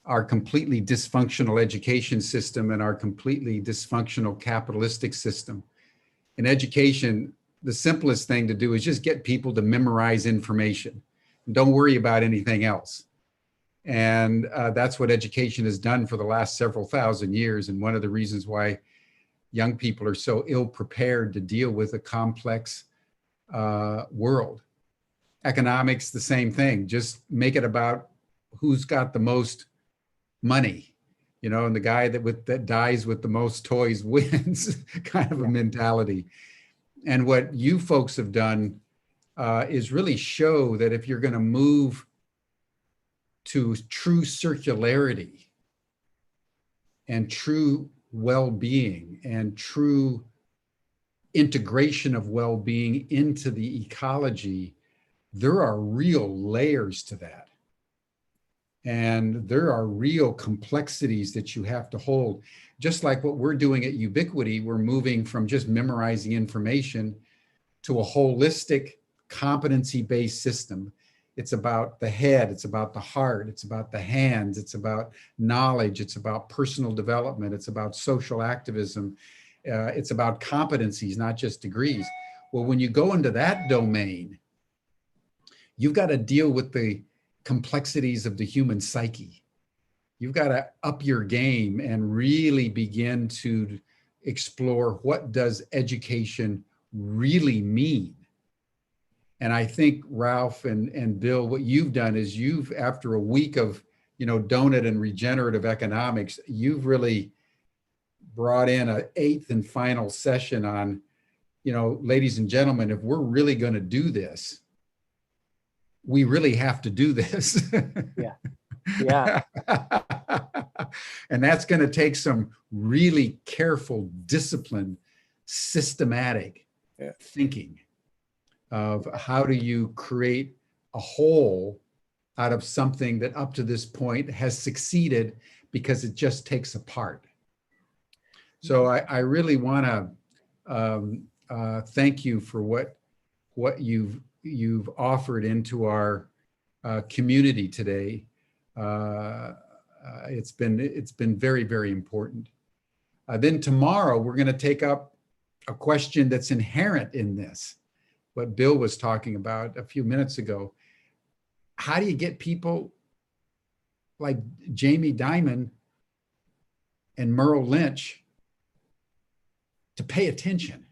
our completely dysfunctional education system and our completely dysfunctional capitalistic system. in education, the simplest thing to do is just get people to memorize information. Don't worry about anything else. And that's what education has done for the last several thousand years. And one of the reasons why young people are so ill prepared to deal with a complex world. Economics, the same thing. Just make it about who's got the most money, you know, and the guy that dies with the most toys wins, kind of a mentality. And what you folks have done is really show that if you're going to move to true circularity and true well-being and true integration of well-being into the ecology, there are real layers to that. And there are real complexities that you have to hold. Just like what we're doing at Ubiquity, we're moving from just memorizing information to a holistic competency-based system. It's about the head, it's about the heart, it's about the hands, it's about knowledge, it's about personal development, it's about social activism, it's about competencies, not just degrees. Well, when you go into that domain, you've got to deal with the complexities of the human psyche. You've got to up your game and really begin to explore, what does education really mean? And I think Ralph and Bill, what you've done is after a week of, Doughnut and regenerative economics, you've really brought in an 8th and final session on, ladies and gentlemen, if we're really going to do this, we really have to do this. Yeah. And that's going to take some really careful, disciplined, systematic thinking of how do you create a whole out of something that up to this point has succeeded because it just takes a part. So I really want to thank you for what you've offered into our community today. It's been very, very important. Then tomorrow we're going to take up a question that's inherent in this, what Bill was talking about a few minutes ago. How do you get people like Jamie Dimon and Merrill Lynch to pay attention?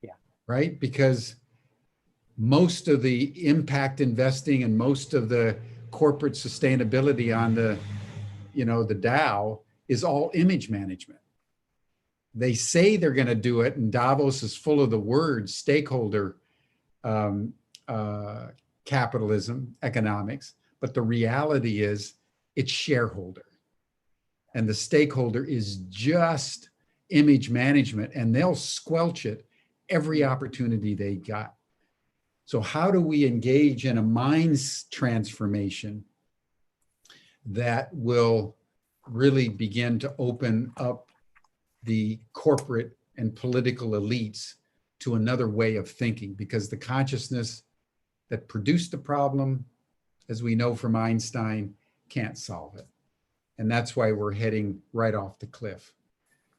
Yeah. Right? Because most of the impact investing and most of the corporate sustainability on the Dow is all image management. They say they're going to do it, and Davos is full of the words stakeholder capitalism, economics, but the reality is it's shareholder. And the stakeholder is just image management, and they'll squelch it every opportunity they got. So how do we engage in a minds transformation that will really begin to open up the corporate and political elites to another way of thinking? Because the consciousness that produced the problem, as we know from Einstein, can't solve it. And that's why we're heading right off the cliff.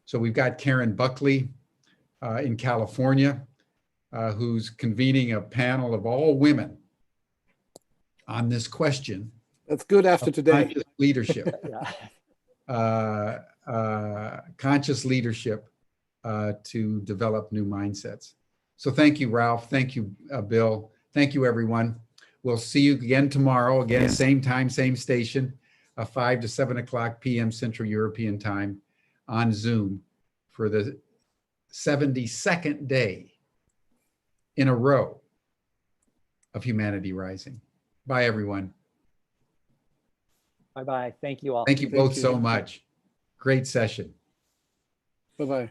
So we've got Karen Buckley in California, who's convening a panel of all women on this question. That's good after today. Conscious leadership. Conscious leadership to develop new mindsets. So thank you, Ralph. Thank you, Bill. Thank you, everyone. We'll see you again tomorrow, again, same time, same station, 5 to 7 o'clock p.m. Central European Time on Zoom for the 72nd day in a row of Humanity Rising. Bye, everyone. Bye-bye. Thank you all. Thank you both so much. Great session. Bye-bye.